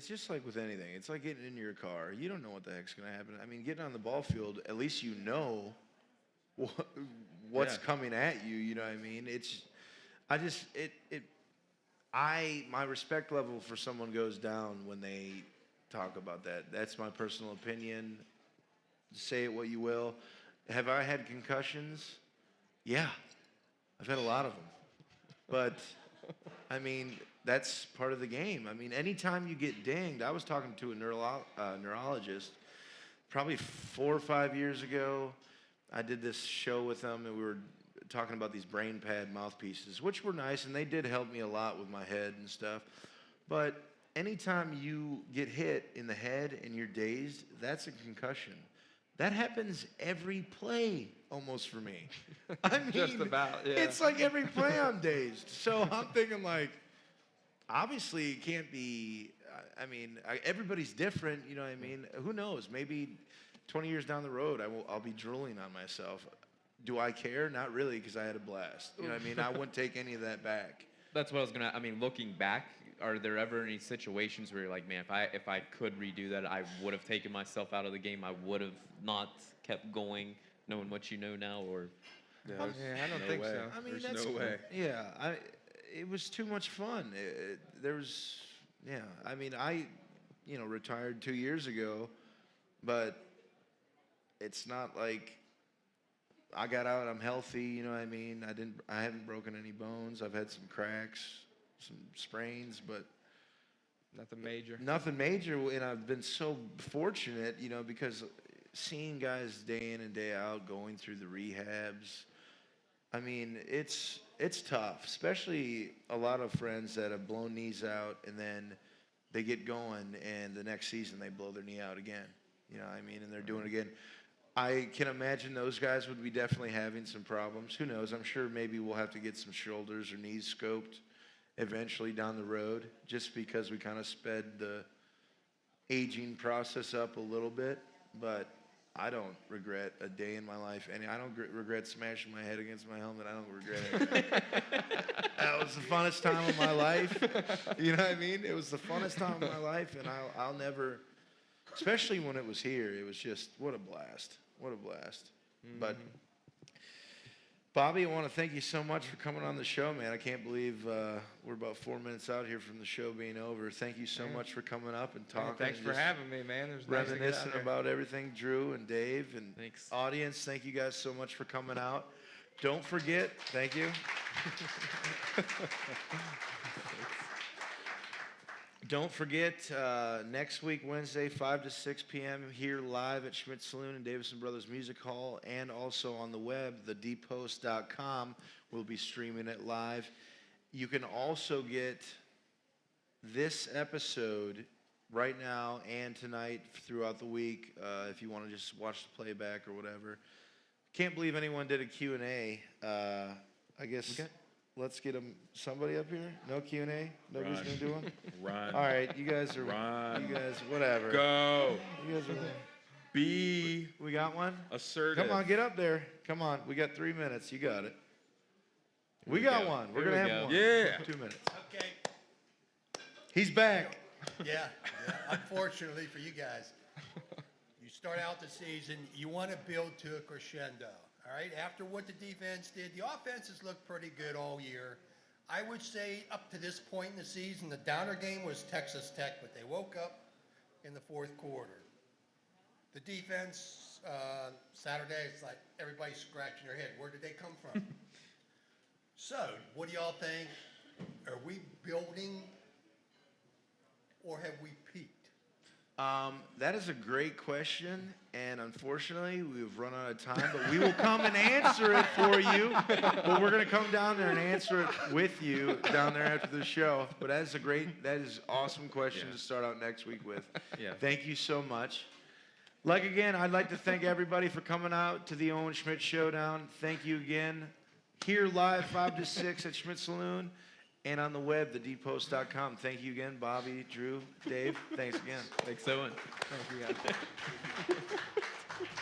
just like with anything. It's like getting in your car. You don't know what the heck's going to happen. I mean, getting on the ball field, at least you know what's
Yeah.
coming at you. You know what I mean? My respect level for someone goes down when they talk about that. That's my personal opinion. Say it what you will. Have I had concussions? Yeah, I've had a lot of them. But I mean, that's part of the game. I mean, anytime you get dinged, I was talking to a neurologist probably 4 or 5 years ago. I did this show with them, and we were talking about these brain pad mouthpieces, which were nice, and they did help me a lot with my head and stuff. But anytime you get hit in the head and you're dazed, that's a concussion. That happens every play almost for me. I mean,
Just about, yeah.
it's like every play I'm dazed. So I'm thinking like, obviously it can't be, everybody's different, you know what I mean? Who knows? Maybe 20 years down the road, I'll be drooling on myself. Do I care? Not really, because I had a blast. You know what I mean? I wouldn't take any of that back.
That's what I was gonna. I mean, looking back, are there ever any situations where you're like, man, if I could redo that, I would have taken myself out of the game. I would have not kept going, knowing what you know now, or
Yeah, I don't
no
think
way.
so.
I mean,
There's no way.
Yeah, it was too much fun. I mean, I retired 2 years ago, but it's not like I got out, I'm healthy, you know what I mean? I haven't broken any bones. I've had some cracks, some sprains, but
Nothing major.
nothing major. And I've been so fortunate, because seeing guys day in and day out going through the rehabs, I mean, it's tough, especially a lot of friends that have blown knees out and then they get going and the next season they blow their knee out again. You know what I mean? And they're doing it again. I can imagine those guys would be definitely having some problems. Who knows? I'm sure maybe we'll have to get some shoulders or knees scoped eventually down the road, just because we kind of sped the aging process up a little bit. But I don't regret a day in my life. I don't regret smashing my head against my helmet. I don't regret it. That was the funnest time of my life. You know what I mean? It was the funnest time of my life, and I'll never, especially when it was here, it was just, what a blast. What a blast. But Bobby, I want to thank you so much for coming on the show, man. I can't believe we're about 4 minutes out here from the show being over. Thank you so much for coming up and talking.
Thanks
and
for
just
having me, man. It was nice to get out
reminiscing
here.
about everything, Drew and Dave and
Thanks.
audience. Thank you guys so much for coming out. Don't forget, thank you. Don't forget, next week, Wednesday, 5 to 6 p.m. here live at Schmitt Saloon and Davison Brothers Music Hall, and also on the web, thedpost.com. We'll be streaming it live. You can also get this episode right now and tonight throughout the week if you want to just watch the playback or whatever. Can't believe anyone did a Q&A. I guess let's get somebody up here. No Q&A? Nobody's going to do one?
Run.
All right, you guys are,
Run.
you guys, whatever.
Go.
You guys are,
Be
we got one?
assertive.
Come on, get up there. Come on, we got 3 minutes. You got it. We
we
got
go.
one. We're
Here
going
we
to have
go.
one.
Yeah.
2 minutes.
Okay.
He's back.
Yeah. Unfortunately for you guys, you start out the season, you want to build to a crescendo. All right. After what the defense did, the offense has looked pretty good all year. I would say up to this point in the season, the downer game was Texas Tech, but they woke up in the fourth quarter. The defense, Saturday, it's like everybody's scratching their head. Where did they come from? So, what do y'all think? Are we building or have we peaked?
That is a great question, and unfortunately, we've run out of time, but we will come and answer it for you. But we're going to come down there and answer it with you down there after the show. But that is awesome question to start out next week with.
Yeah.
Thank you so much. Like again, I'd like to thank everybody for coming out to the Owen Schmitt Showdown. Thank you again. Here live 5 to 6 at Schmitt Saloon and on the web, thedpost.com. Thank you again, Bobby, Drew, Dave. Thanks again.
Thanks, Owen.
Thank you, guys.